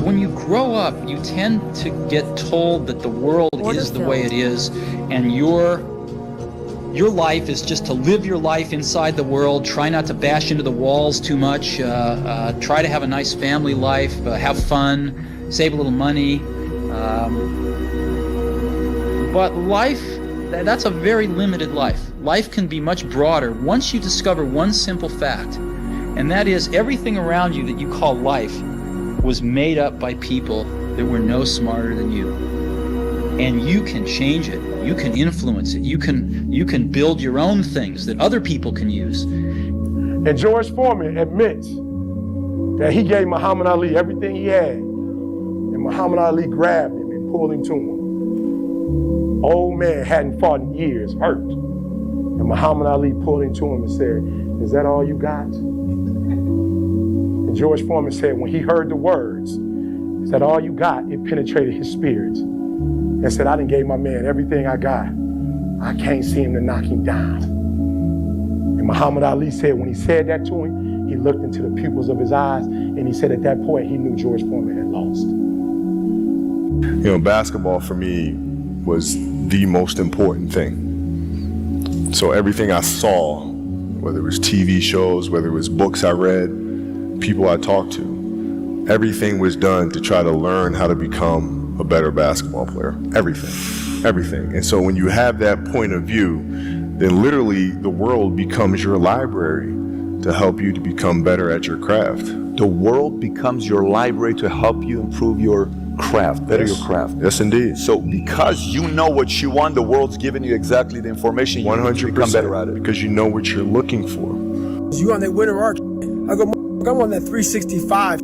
when you grow up, you tend to get told that the world is the way it is, and your life is just to live your life inside the world, try not to bash into the walls too much, try to have a nice family life, have fun, save a little money. But life, that's a very limited life. Life can be much broader once you discover one simple fact, and that is everything around you that you call life was made up by people that were no smarter than you. And you can change it. You can influence it. You can build your own things that other people can use. And George Foreman admits that he gave Muhammad Ali everything he had. And Muhammad Ali grabbed him and pulled him to him. Old man hadn't fought in years, hurt. And Muhammad Ali pulled him to him and said, is that all you got? And George Foreman said when he heard the words, is that all you got? It penetrated his spirit. And said, I done gave my man everything I got. I can't seem to knock him down. And Muhammad Ali said when he said that to him, he looked into the pupils of his eyes, and he said at that point he knew George Foreman had lost. You know, basketball for me was the most important thing. So everything I saw, whether it was TV shows, whether it was books I read, people I talked to, everything was done to try to learn how to become a better basketball player. Everything. And so when you have that point of view, then literally the world becomes your library to help you to become better at your craft. The world becomes your library to help you improve your craft, better your craft. Yes, indeed. So because you know what you want, the world's giving you exactly the information you need to become better at it. Because you know what you're looking for. You on that winter arc, I go, I'm on that 365.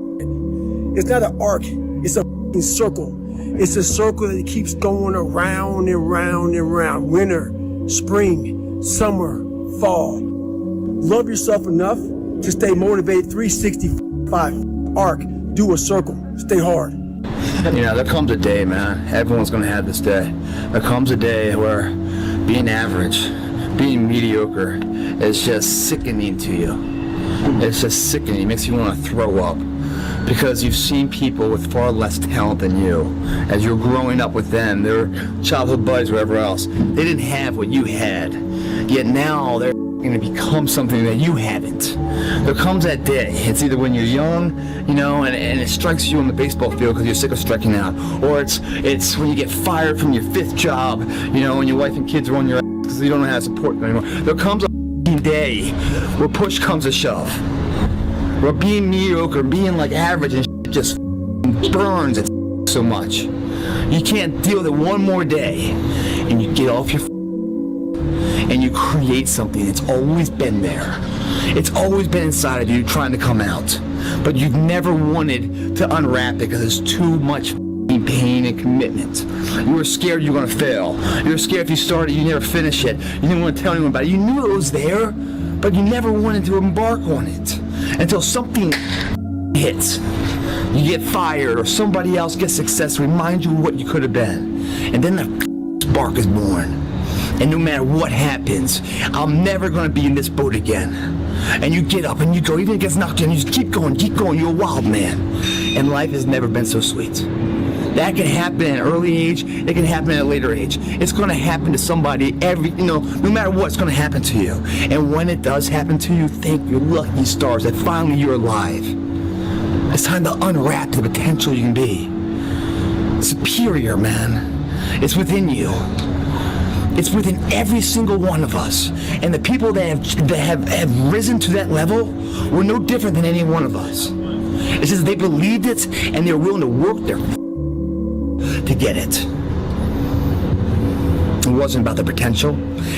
It's not an arc, it's a circle. It's a circle that keeps going around and round and round. Winter, spring, summer, fall. Love yourself enough to stay motivated. 365 arc. Do a circle. Stay hard. You know, there comes a day, man. Everyone's gonna have this day. There comes a day where being average, being mediocre is just sickening to you. It's just sickening. It makes you want to throw up. because you've seen people with far less talent than you. As you're growing up with them, their childhood buddies, whatever else, they didn't have what you had. Yet now they're going to become something that you haven't. There comes that day. It's either when you're young, you know, and it strikes you on the baseball field because you're sick of striking out, or it's when you get fired from your 5th job, you know, and your wife and kids are on your ass because you don't know how to support them anymore. There comes a day where push comes to shove, where being mediocre, being like average and shit just burns it so much. You can't deal with it one more day, and you get off your and you create something that's always been there. It's always been inside of you trying to come out, but you've never wanted to unwrap it because it's too much pain and commitment. You were scared you were going to fail. You were scared if you started, you never finish it. You didn't want to tell anyone about it. You knew it was there, but you never wanted to embark on it until something hits. You get fired or somebody else gets success, remind you of what you could have been. And then the spark is born. And no matter what happens, I'm never going to be in this boat again. And you get up and you go, even if it gets knocked down, you just keep going, you're a wild man. And life has never been so sweet. That can happen at an early age, it can happen at a later age. It's going to happen to somebody no matter what, it's going to happen to you. And when it does happen to you, thank your lucky stars that finally you're alive. It's time to unwrap the potential you can be. Superior, man. It's within you. It's within every single one of us. And the people that have risen to that level were no different than any one of us. It's just they believed it and they were willing to work their to get it. It wasn't about the potential.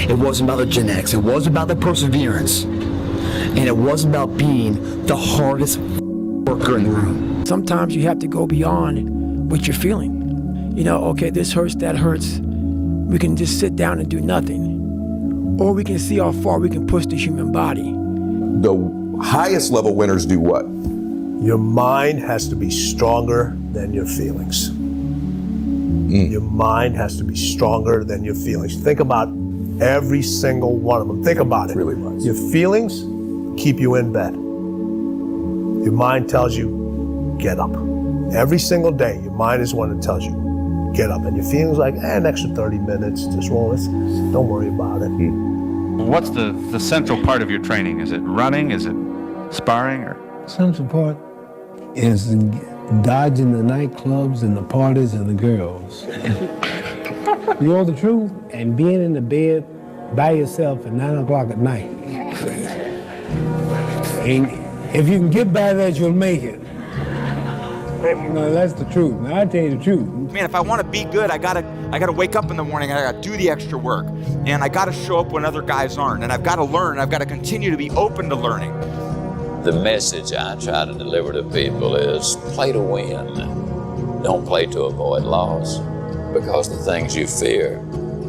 It wasn't about the genetics. It wasn't about the perseverance. And it wasn't about being the hardest worker in the room. Sometimes you have to go beyond what you're feeling. You know, okay, this hurts, that hurts. We can just sit down and do nothing. Or we can see how far we can push the human body. The highest level winners do what? Your mind has to be stronger than your feelings. Your mind has to be stronger than your feelings. Think about every single one of them. Think about it. Really nice. Your feelings keep you in bed. Your mind tells you, get up. Every single day, your mind is one that tells you, get up. And your feelings like, an extra 30 minutes, just roll it. Don't worry about it. What's the central part of your training? Is it running? Is it sparring? Or Central part is dodging the nightclubs and the parties and the girls. You know the truth? And being in the bed by yourself at 9 o'clock at night. And if you can get by that, you'll make it. No, that's the truth. Now, I tell you the truth. Man, if I want to be good, I gotta wake up in the morning, I gotta do the extra work, and I gotta show up when other guys aren't, and I've gotta learn, I've gotta continue to be open to learning. The message I try to deliver to people is play to win. Don't play to avoid loss, because the things you fear,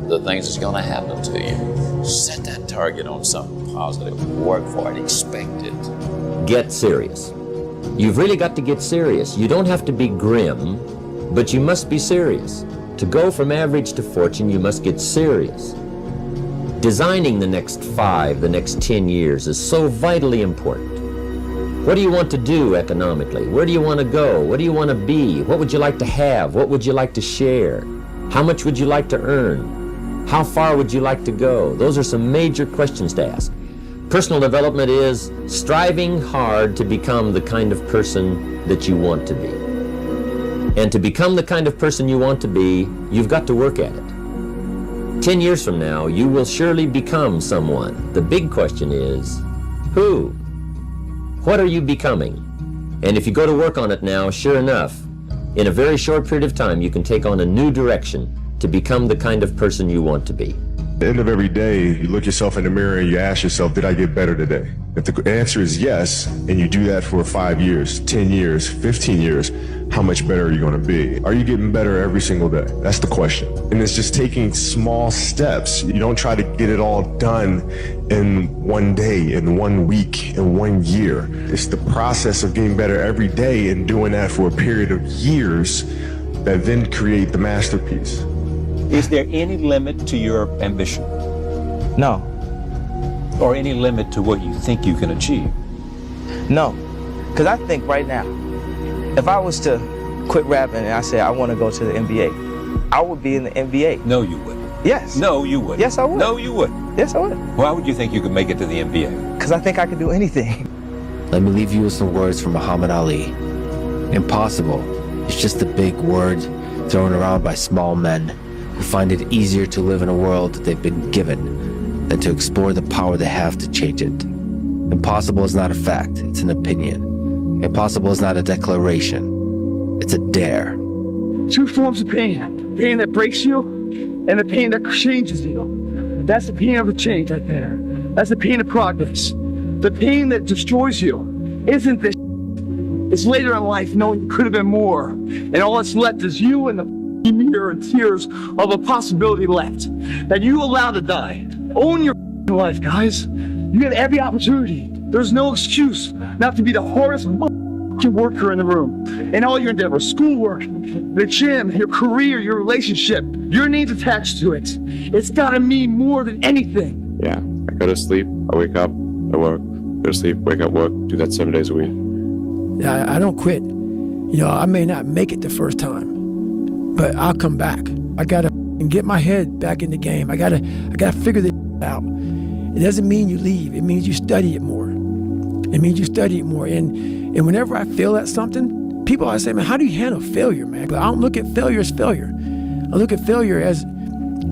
the things that's going to happen to you. Set that target on something positive. Work for it. Expect it. Get serious. You've really got to get serious. You don't have to be grim, but you must be serious. To go from average to fortune, you must get serious. Designing the next 5, the next 10 years is so vitally important. What do you want to do economically? Where do you want to go? What do you want to be? What would you like to have? What would you like to share? How much would you like to earn? How far would you like to go? Those are some major questions to ask. Personal development is striving hard to become the kind of person that you want to be. And to become the kind of person you want to be, you've got to work at it. 10 years from now, you will surely become someone. The big question is, who? What are you becoming? And if you go to work on it now, sure enough, in a very short period of time, you can take on a new direction to become the kind of person you want to be. At the end of every day, you look yourself in the mirror and you ask yourself, did I get better today? If the answer is yes, and you do that for 5 years, 10 years, 15 years, how much better are you going to be? Are you getting better every single day? That's the question. And it's just taking small steps. You don't try to get it all done in one day, in 1 week, in 1 year. It's the process of getting better every day and doing that for a period of years that then create the masterpiece. Is there any limit to your ambition? No. Or any limit to what you think you can achieve? No. Because I think right now, If I was to quit rapping and I said I want to go to the NBA, I would be in the NBA. No, you wouldn't. Yes. No, you wouldn't. Yes, I would. No, you wouldn't. Yes, I would. Why would you think you could make it to the NBA? Because I think I can do anything. Let me leave you with some words from Muhammad Ali. Impossible is just a big word thrown around by small men who find it easier to live in a world that they've been given than to explore the power they have to change it. Impossible is not a fact, it's an opinion. Impossible is not a declaration, it's a dare. Two forms of pain. Pain that breaks you and the pain that changes you. That's the pain of the change right there. That's the pain of progress. The pain that destroys you isn't this. It's later in life knowing you could have been more. And all that's left is you and the mirror and tears of a possibility left that you allowed to die. Own your life, guys. You have every opportunity. There's no excuse not to be the hardest worker in the room. In all your endeavors, schoolwork, the gym, your career, your relationship, your needs attached to it. It's gotta mean more than anything. Yeah, I go to sleep, I wake up, I work, go to sleep, wake up, work, do that 7 days a week. I don't quit. You know, I may not make it the first time, but I'll come back. I gotta get my head back in the game. I gotta figure this out. It doesn't mean you leave. It means you study it more. It means you study it more. And whenever I fail at something, people always say, man, how do you handle failure, man? But I don't look at failure as failure. I look at failure as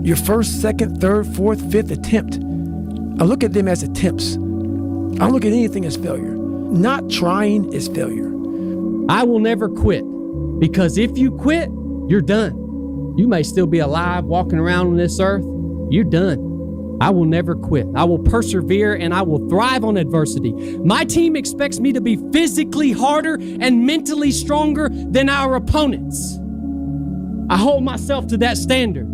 your first, second, third, fourth, fifth attempt. I look at them as attempts. I don't look at anything as failure. Not trying is failure. I will never quit, because if you quit, you're done. You may still be alive walking around on this earth. You're done. I will never quit. I will persevere and I will thrive on adversity. My team expects me to be physically harder and mentally stronger than our opponents. I hold myself to that standard.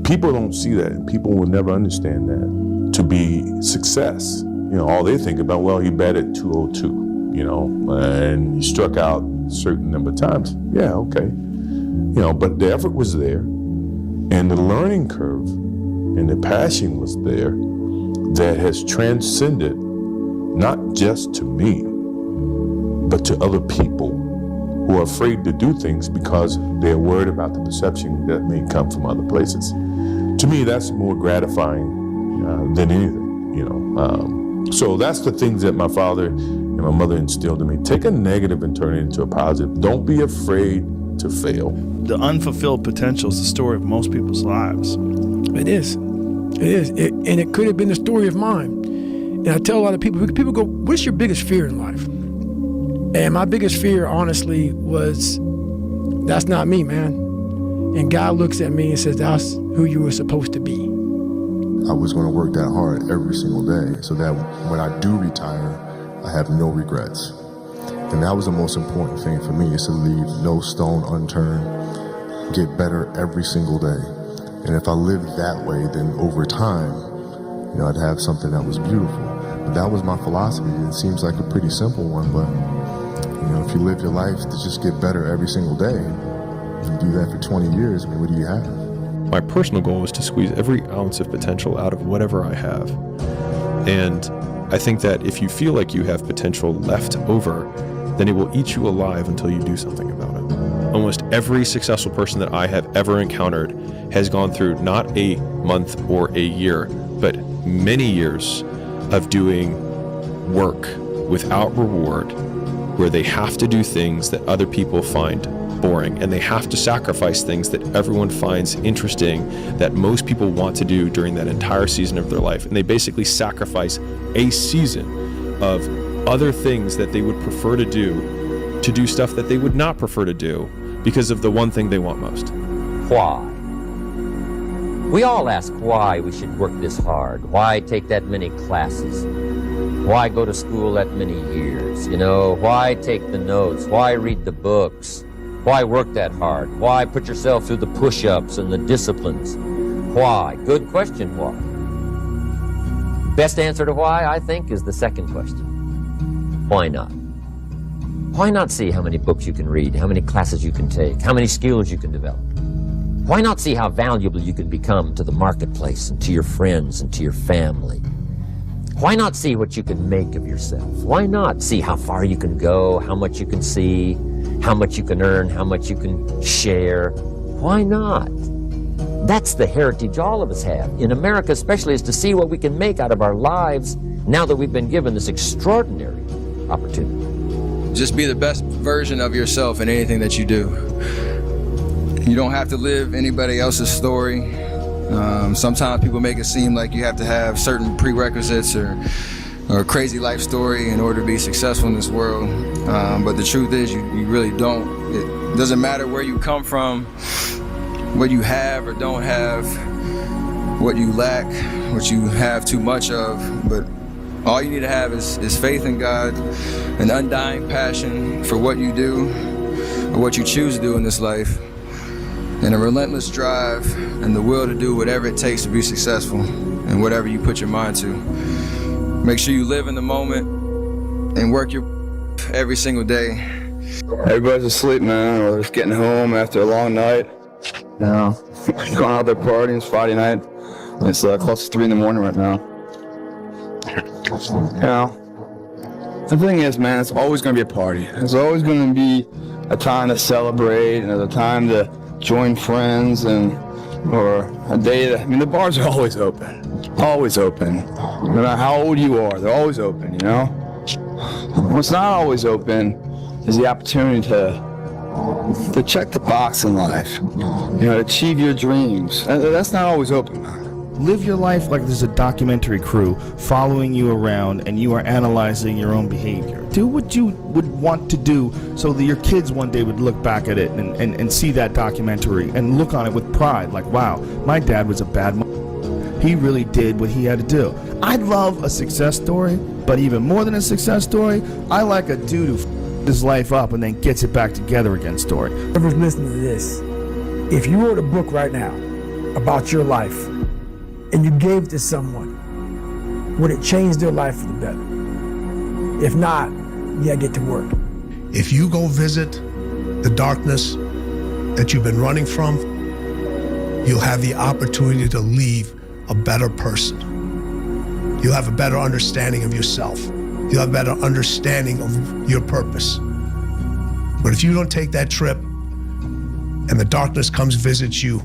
People don't see that. People will never understand that. To be success, you know, all they think about, well, he batted 202, you know, and he struck out a certain number of times. Yeah, okay. You know, but the effort was there, and the learning curve and the passion was there that has transcended not just to me, but to other people who are afraid to do things because they're worried about the perception that may come from other places. To me, that's more gratifying than anything, you know. So that's the things that my father and my mother instilled in me. Take a negative and turn it into a positive. Don't be afraid to fail. The unfulfilled potential is the story of most people's lives. It is. It is. And it could have been the story of mine. And I tell a lot of people go, what's your biggest fear in life? And my biggest fear, honestly, was, that's not me, man. And God looks at me and says, that's who you were supposed to be. I was going to work that hard every single day so that when I do retire, I have no regrets. And that was the most important thing for me, is to leave no stone unturned, get better every single day. And if I lived that way, then over time, you know, I'd have something that was beautiful. But that was my philosophy. It seems like a pretty simple one, but you know, if you live your life to just get better every single day, and do that for 20 years, I mean, what do you have? My personal goal is to squeeze every ounce of potential out of whatever I have. And I think that if you feel like you have potential left over, then it will eat you alive until you do something about it. Almost every successful person that I have ever encountered has gone through not a month or a year, but many years of doing work without reward, where they have to do things that other people find boring, and they have to sacrifice things that everyone finds interesting, that most people want to do during that entire season of their life. And they basically sacrifice a season of other things that they would prefer to do stuff that they would not prefer to do because of the one thing they want most. Why? We all ask why we should work this hard. Why take that many classes? Why go to school that many years? You know, why take the notes? Why read the books? Why work that hard? Why put yourself through the push-ups and the disciplines? Why? Good question, why? Best answer to why, I think, is the second question. Why not? Why not see how many books you can read, how many classes you can take, how many skills you can develop? Why not see how valuable you can become to the marketplace and to your friends and to your family? Why not see what you can make of yourself? Why not see how far you can go, how much you can see, how much you can earn, how much you can share. Why not? That's the heritage all of us have, in America especially, is to see what we can make out of our lives now that we've been given this extraordinary opportunity. Just be the best version of yourself in anything that you do. You don't have to live anybody else's story. Sometimes people make it seem like you have to have certain prerequisites or a crazy life story in order to be successful in this world. But the truth is, you really don't. It doesn't matter where you come from, what you have or don't have, what you lack, what you have too much of, but all you need to have is faith in God, an undying passion for what you do or what you choose to do in this life, and a relentless drive and the will to do whatever it takes to be successful in whatever you put your mind to. Make sure you live in the moment and work your every single day. Everybody's asleep, man, or just getting home after a long night. You know, going out there partying. It's Friday night. It's close to 3 in the morning right now. You know, the thing is, man, it's always going to be a party. It's always going to be a time to celebrate and a time to join friends or a day that, I mean, the bars are always open. Always open. No matter how old you are, they're always open, you know? What's not always open is the opportunity to check the box in life, you know, achieve your dreams. That's not always open, man. Live your life like there's a documentary crew following you around and you are analyzing your own behavior. Do what you would want to do so that your kids one day would look back at it and see that documentary and look on it with pride, like, wow, my dad was a bad he really did what he had to do. I love a success story, but even more than a success story, I like a dude who his life up and then gets it back together again story. Whoever's listening to this, if you wrote a book right now about your life and you gave it to someone, would it change their life for the better? If not, you gotta get to work. If you go visit the darkness that you've been running from, you'll have the opportunity to leave a better person. You'll have a better understanding of yourself. You'll have a better understanding of your purpose. But if you don't take that trip and the darkness comes visit you,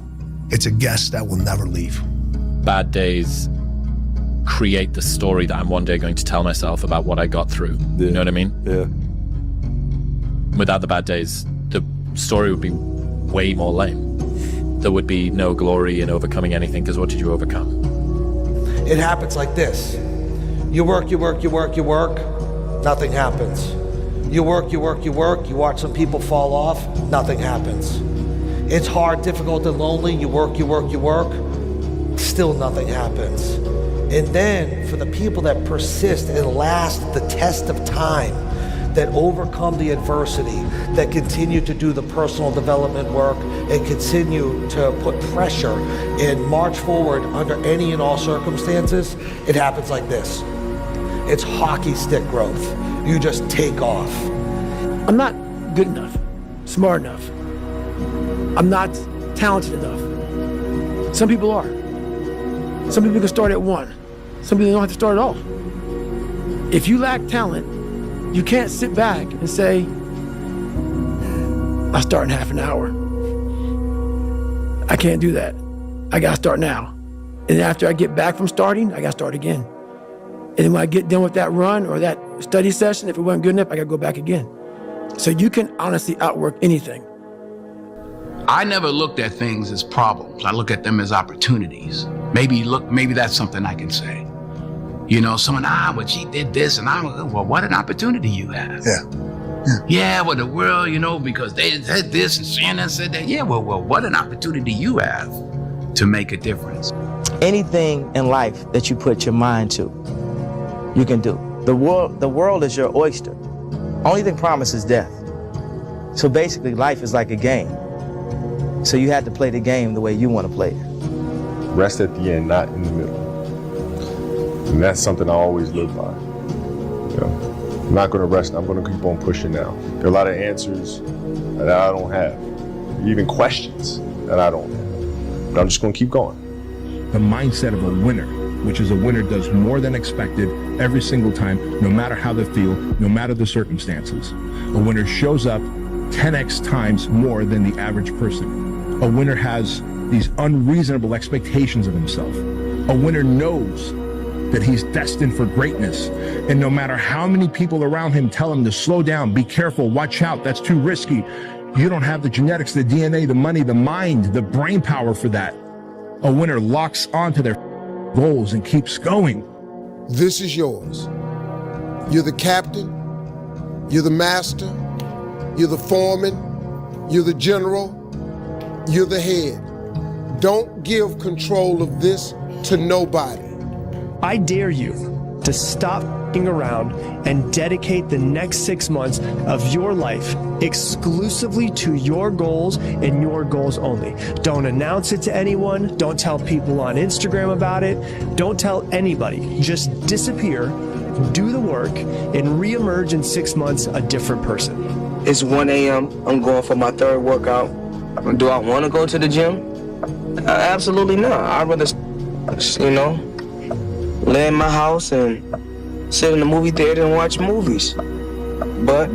it's a guest that will never leave. Bad days create the story that I'm one day going to tell myself about what I got through. Yeah. You know what I mean? Yeah. Without the bad days, the story would be way more lame. There would be no glory in overcoming anything, because what did you overcome? It happens like this. You work, nothing happens. You work, you watch some people fall off, nothing happens. It's hard, difficult, and lonely. You work, still nothing happens. And then for the people that persist and last the test of time, that overcome the adversity, that continue to do the personal development work and continue to put pressure and march forward under any and all circumstances, it happens like this. It's hockey stick growth. You just take off. I'm not good enough, smart enough. I'm not talented enough. Some people are. Some people can start at 1. Some people don't have to start at all. If you lack talent, you can't sit back and say, I'll start in half an hour. I can't do that. I gotta start now. And after I get back from starting, I gotta start again. And then when I get done with that run or that study session, if it wasn't good enough, I gotta go back again. So you can honestly outwork anything. I never looked at things as problems. I look at them as opportunities. Maybe that's something I can say. You know, someone, well, she did this, and well, what an opportunity you have. Yeah, well, the world, you know, because they said this and Shannon said that. Yeah, well, what an opportunity you have to make a difference. Anything in life that you put your mind to, you can do. The world is your oyster. Only thing promised is death. So basically, life is like a game. So you have to play the game the way you want to play it. Rest at the end, not in the middle. And that's something I always live by. You know, I'm not going to rest. I'm going to keep on pushing now. There are a lot of answers that I don't have, even questions that I don't have. But I'm just going to keep going. The mindset of a winner, which is a winner does more than expected every single time, no matter how they feel, no matter the circumstances. A winner shows up, 10x times more than the average person. A winner has these unreasonable expectations of himself. A winner knows that he's destined for greatness. And no matter how many people around him tell him to slow down, be careful, watch out, that's too risky, you don't have the genetics, the DNA, the money, the mind, the brain power for that. A winner locks onto their goals and keeps going. This is yours. You're the captain, you're the master, you're the foreman, you're the general, you're the head. Don't give control of this to nobody. I dare you to stop f***ing around and dedicate the next 6 months of your life exclusively to your goals and your goals only. Don't announce it to anyone. Don't tell people on Instagram about it. Don't tell anybody. Just disappear, do the work, and reemerge in 6 months a different person. It's 1 a.m. I'm going for my third workout. Do I want to go to the gym? Absolutely not. I'd rather, lay in my house and sit in the movie theater and watch movies. But,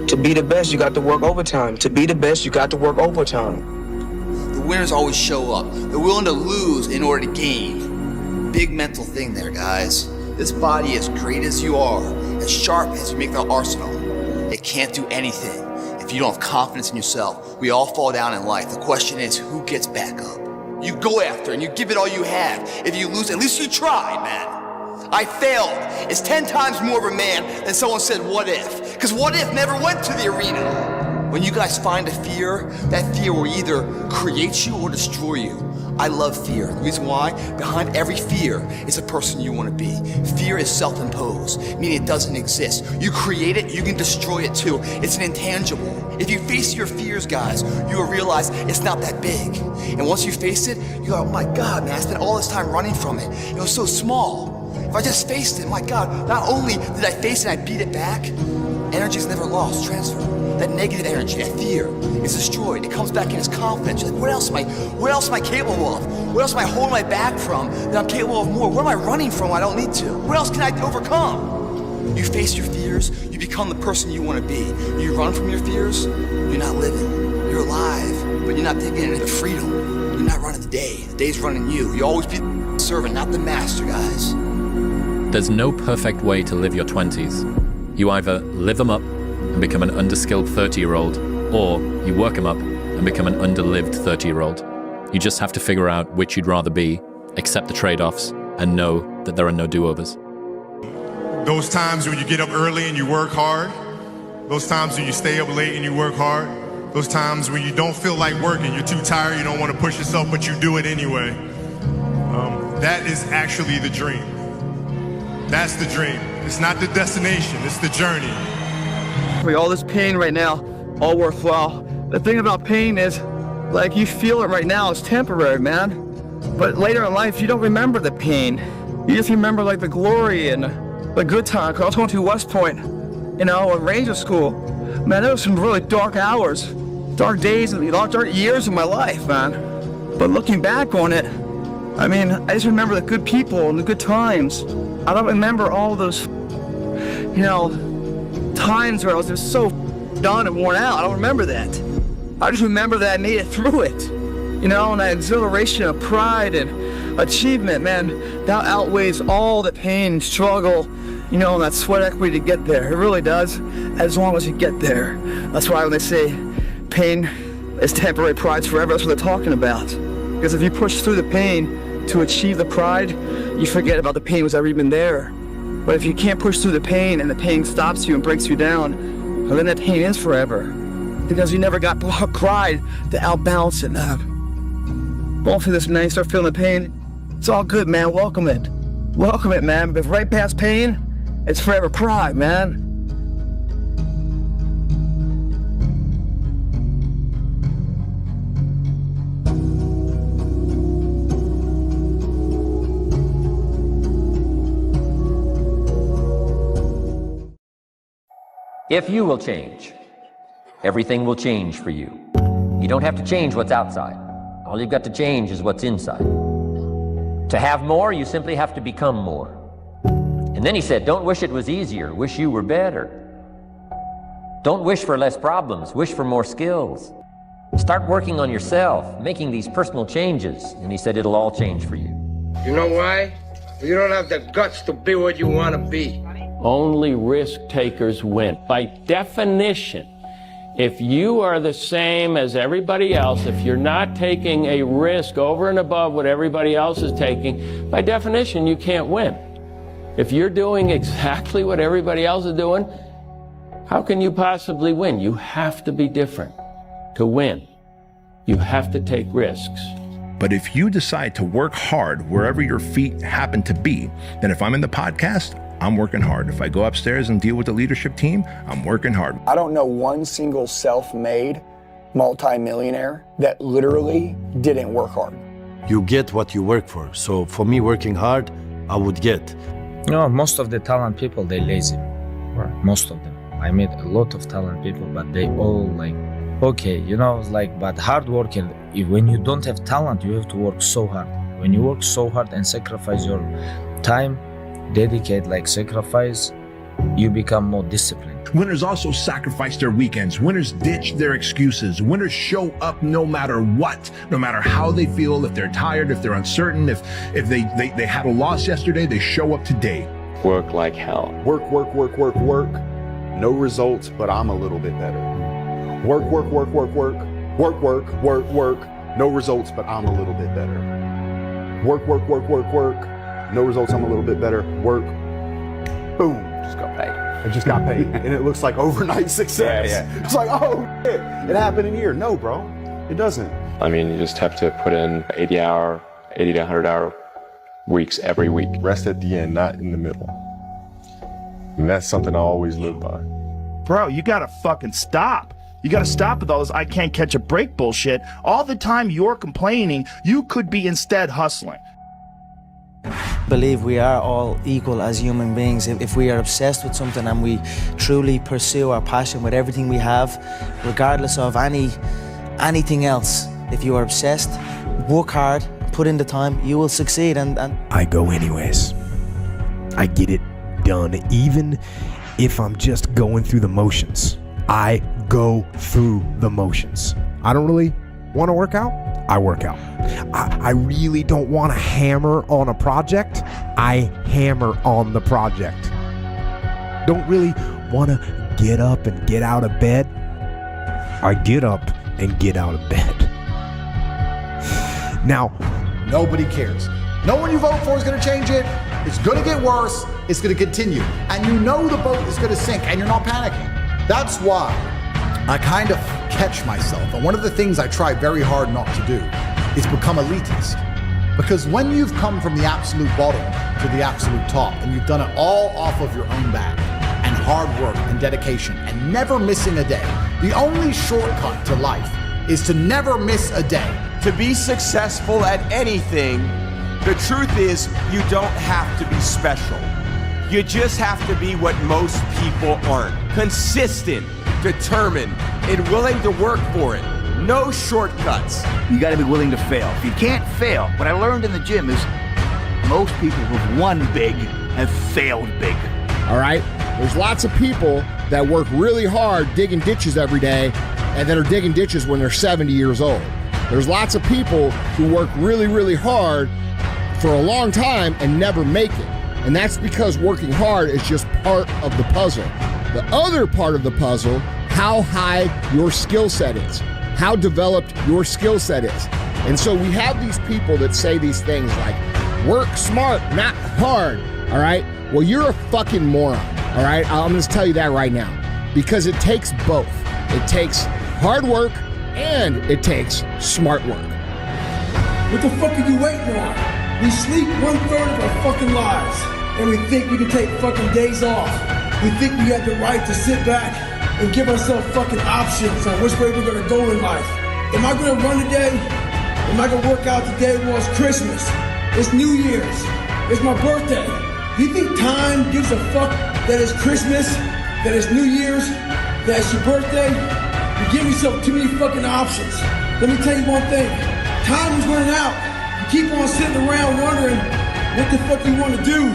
to be the best, you got to work overtime. To be the best, you got to work overtime. The winners always show up. They're willing to lose in order to gain. Big mental thing there, guys. This body, as great as you are, as sharp as you make the arsenal, it can't do anything if you don't have confidence in yourself. We all fall down in life. The question is, who gets back up? You go after and you give it all you have. If you lose, at least you tried, man. I failed. It's 10 times more of a man than someone said, what if? Because what if never went to the arena. When you guys find a fear, that fear will either create you or destroy you. I love fear. The reason why? Behind every fear is a person you want to be. Fear is self-imposed, meaning it doesn't exist. You create it, you can destroy it too. It's an intangible. If you face your fears, guys, you will realize it's not that big. And once you face it, you go, oh my God, man, I spent all this time running from it. It was so small. If I just faced it, my God, not only did I face it, I beat it back, energy's never lost, transfer. That negative energy, that fear, is destroyed. It comes back in as confidence. You're like, what else am I capable of? What else am I holding my back from that I'm capable of more? What am I running from I don't need to? What else can I overcome? You face your fears, you become the person you want to be. You run from your fears, you're not living. You're alive, but you're not taking it into freedom. You're not running the day. The day's running you. You always be the servant, not the master, guys. There's no perfect way to live your 20s. You either live them up and become an underskilled 30-year-old, or you work them up and become an underlived 30-year-old. You just have to figure out which you'd rather be, accept the trade-offs, and know that there are no do-overs. Those times when you get up early and you work hard, those times when you stay up late and you work hard, those times when you don't feel like working, you're too tired, you don't want to push yourself, but you do it anyway. That is actually the dream. That's the dream. It's not the destination, it's the journey. All this pain right now, all worthwhile. The thing about pain is, like, you feel it right now, it's temporary, man. But later in life, you don't remember the pain. You just remember, like, the glory and the good time. I was going to West Point, in Ranger School. Man, there was some really dark hours, dark days, and dark years of my life, man. But looking back on it, I mean, I just remember the good people and the good times. I don't remember all those, times where I was just so done and worn out. I don't remember that. I just remember that I made it through it. And that exhilaration of pride and achievement, man, that outweighs all the pain and struggle, and that sweat equity to get there. It really does, as long as you get there. That's why when they say pain is temporary, pride's forever, that's what they're talking about. Because if you push through the pain to achieve the pride, you forget about the pain was ever even there. But if you can't push through the pain and the pain stops you and breaks you down, well, then that pain is forever. Because you never got pride to outbalance it. Going through this, man, you start feeling the pain. It's all good, man. Welcome it. Welcome it, man. But right past pain, it's forever pride, man. If you will change, everything will change for you. You don't have to change what's outside. All you've got to change is what's inside. To have more, you simply have to become more. And then he said, don't wish it was easier, wish you were better. Don't wish for less problems, wish for more skills. Start working on yourself, making these personal changes. And he said it'll all change for you. You know why? You don't have the guts to be what you want to be. Only risk takers win. By definition, if you are the same as everybody else, if you're not taking a risk over and above what everybody else is taking, by definition, you can't win. If you're doing exactly what everybody else is doing, how can you possibly win? You have to be different to win. You have to take risks. But if you decide to work hard wherever your feet happen to be, then if I'm in the podcast, I'm working hard. If I go upstairs and deal with the leadership team, I'm working hard. I don't know one single self-made multimillionaire that literally didn't work hard. You get what you work for. So for me, working hard, I would get. You know, most of the talent people, they lazy. Most of them. I met a lot of talent people, but they all like, okay, you know, like, but hard working, when you don't have talent, you have to work so hard. When you work so hard and sacrifice your time, dedicate, like sacrifice, you become more disciplined. Winners also sacrifice their weekends. Winners ditch their excuses. Winners show up no matter what, no matter how they feel, if they're tired, if they're uncertain, if they had a loss yesterday, they show up today. Work like hell. Work. No results, but I'm a little bit better. Work. No results, but I'm a little bit better. Work. No results, I'm a little bit better. Work. Boom. Just got paid. I just got paid. And it looks like overnight success. Yeah. It's like, oh, shit, it happened in here. No, bro, it doesn't. I mean, you just have to put in 80 to 100 hour weeks every week. Rest at the end, not in the middle. And that's something I always live by. Bro, you gotta fucking stop. You gotta stop with all this I can't catch a break bullshit. All the time you're complaining, you could be instead hustling. Believe we are all equal as human beings. If we are obsessed with something and we truly pursue our passion with everything we have, regardless of anything else, if you are obsessed, work hard, put in the time, you will succeed. And I go anyways. I get it done, even if I'm just going through the motions. I go through the motions. I don't really want to work out. I work out. I really don't want to hammer on a project. I hammer on the project. Don't really want to get up and get out of bed. I get up and get out of bed. Now, nobody cares. No one you vote for is going to change it. It's going to get worse. It's going to continue. And you know the boat is going to sink and you're not panicking. That's why I kind of catch myself. And one of the things I try very hard not to do is become elitist. Because when you've come from the absolute bottom to the absolute top and you've done it all off of your own back and hard work and dedication and never missing a day, the only shortcut to life is to never miss a day. To be successful at anything, the truth is you don't have to be special. You just have to be what most people aren't. Consistent, determined, and willing to work for it. No shortcuts. You gotta be willing to fail. If you can't fail, what I learned in the gym is most people who've won big have failed big. All right? There's lots of people that work really hard digging ditches every day and that are digging ditches when they're 70 years old. There's lots of people who work really, really hard for a long time and never make it. And that's because working hard is just part of the puzzle. The other part of the puzzle, how high your skill set is, how developed your skill set is. And so we have these people that say these things like, work smart, not hard, all right? Well, you're a fucking moron, all right? I'm gonna tell you that right now. Because it takes both. It takes hard work and it takes smart work. What the fuck are you waiting on? We sleep 1/3 of our fucking lives, and we think we can take fucking days off. We think we have the right to sit back and give ourselves fucking options on which way we're gonna go in life. Am I gonna run today? Am I gonna work out today? Well, it's Christmas. It's New Year's. It's my birthday. You think time gives a fuck that it's Christmas, that it's New Year's, that it's your birthday? You give yourself too many fucking options. Let me tell you one thing. Time is running out. You keep on sitting around wondering what the fuck you want to do.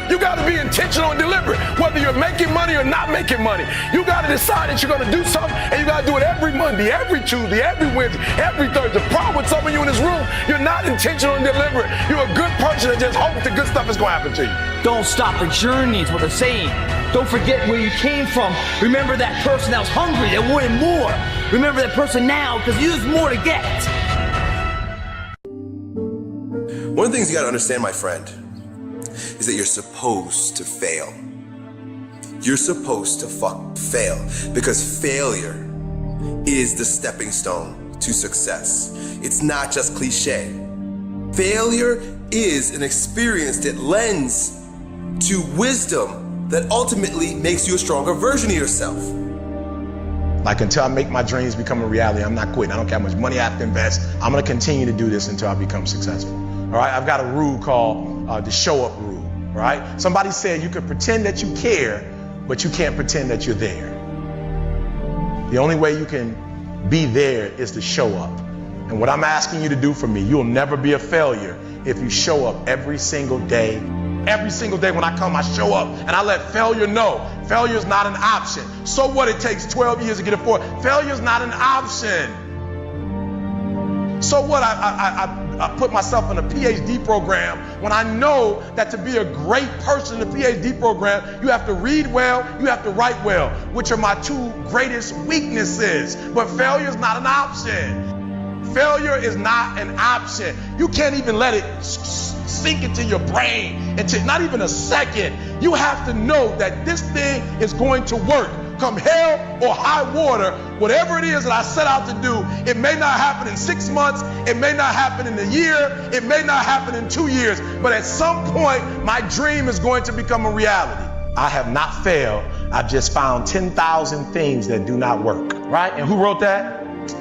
You got to be intentional and deliberate, whether you're making money or not making money. You got to decide that you're going to do something, and you got to do it every Monday, every Tuesday, every Wednesday, every Thursday. The problem with some of you in this room, you're not intentional and deliberate. You're a good person that just hopes the good stuff is going to happen to you. Don't stop the journey is what they're saying. Don't forget where you came from. Remember that person that was hungry, that wanted more. Remember that person now, because you have more to get. One of the things you gotta understand, my friend, is that you're supposed to fail. You're supposed to fail, because failure is the stepping stone to success. It's not just cliche. Failure is an experience that lends to wisdom that ultimately makes you a stronger version of yourself. Like, until I make my dreams become a reality, I'm not quitting. I don't care how much money I have to invest. I'm gonna continue to do this until I become successful. All right, I've got a rule called the show up rule, all right? Somebody said you can pretend that you care, but you can't pretend that you're there. The only way you can be there is to show up. And what I'm asking you to do for me, you'll never be a failure if you show up every single day. Every single day when I come, I show up and I let failure know. Failure is not an option. So what, it takes 12 years to get it forward. Failure is not an option. So what, I put myself in a PhD program when I know that to be a great person in the PhD program, you have to read well, you have to write well, which are my two greatest weaknesses. But failure is not an option. Failure is not an option. You can't even let it sink into your brain, into not even a second. You have to know that this thing is going to work. Come hell or high water, whatever it is that I set out to do, it may not happen in 6 months, it may not happen in a year, it may not happen in 2 years, but at some point, my dream is going to become a reality. I have not failed. I've just found 10,000 things that do not work, right? And who wrote that?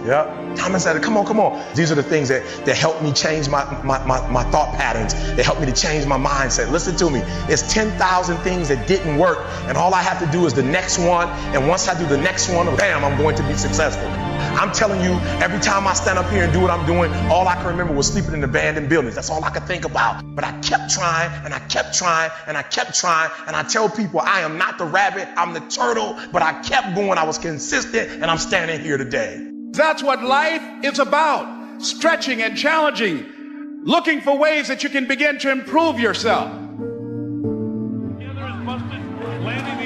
Yep. Thomas said, come on. These are the things that help me change my thought patterns. They help me to change my mindset. Listen to me. It's 10,000 things that didn't work, and all I have to do is the next one. And once I do the next one, bam, I'm going to be successful. I'm telling you, every time I stand up here and do what I'm doing, all I can remember was sleeping in abandoned buildings. That's all I could think about. But I kept trying, and I kept trying, and I kept trying. And I tell people, I am not the rabbit, I'm the turtle. But I kept going, I was consistent, and I'm standing here today. That's what life is about. Stretching and challenging, looking for ways that you can begin to improve yourself.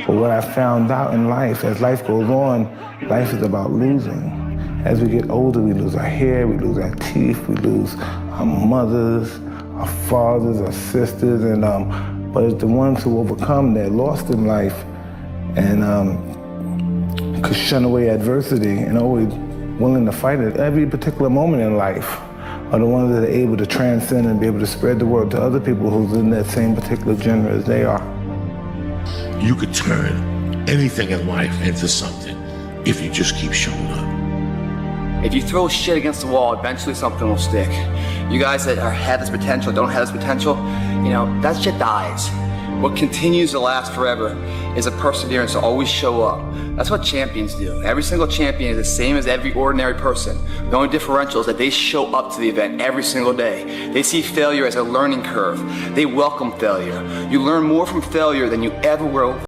But what I found out in life, as life goes on, life is about losing. As we get older, we lose our hair, we lose our teeth, we lose our mothers, our fathers, our sisters, and but it's the ones who overcome their lost in life and could shun away adversity and always willing to fight at every particular moment in life are the ones that are able to transcend and be able to spread the word to other people who's in that same particular genre as they are. You could turn anything in life into something if you just keep showing up. If you throw shit against the wall, eventually something will stick. You guys that have this potential, don't have this potential, that shit dies. What continues to last forever is a perseverance to always show up. That's what champions do. Every single champion is the same as every ordinary person. The only differential is that they show up to the event every single day. They see failure as a learning curve. They welcome failure. You learn more from failure than you ever will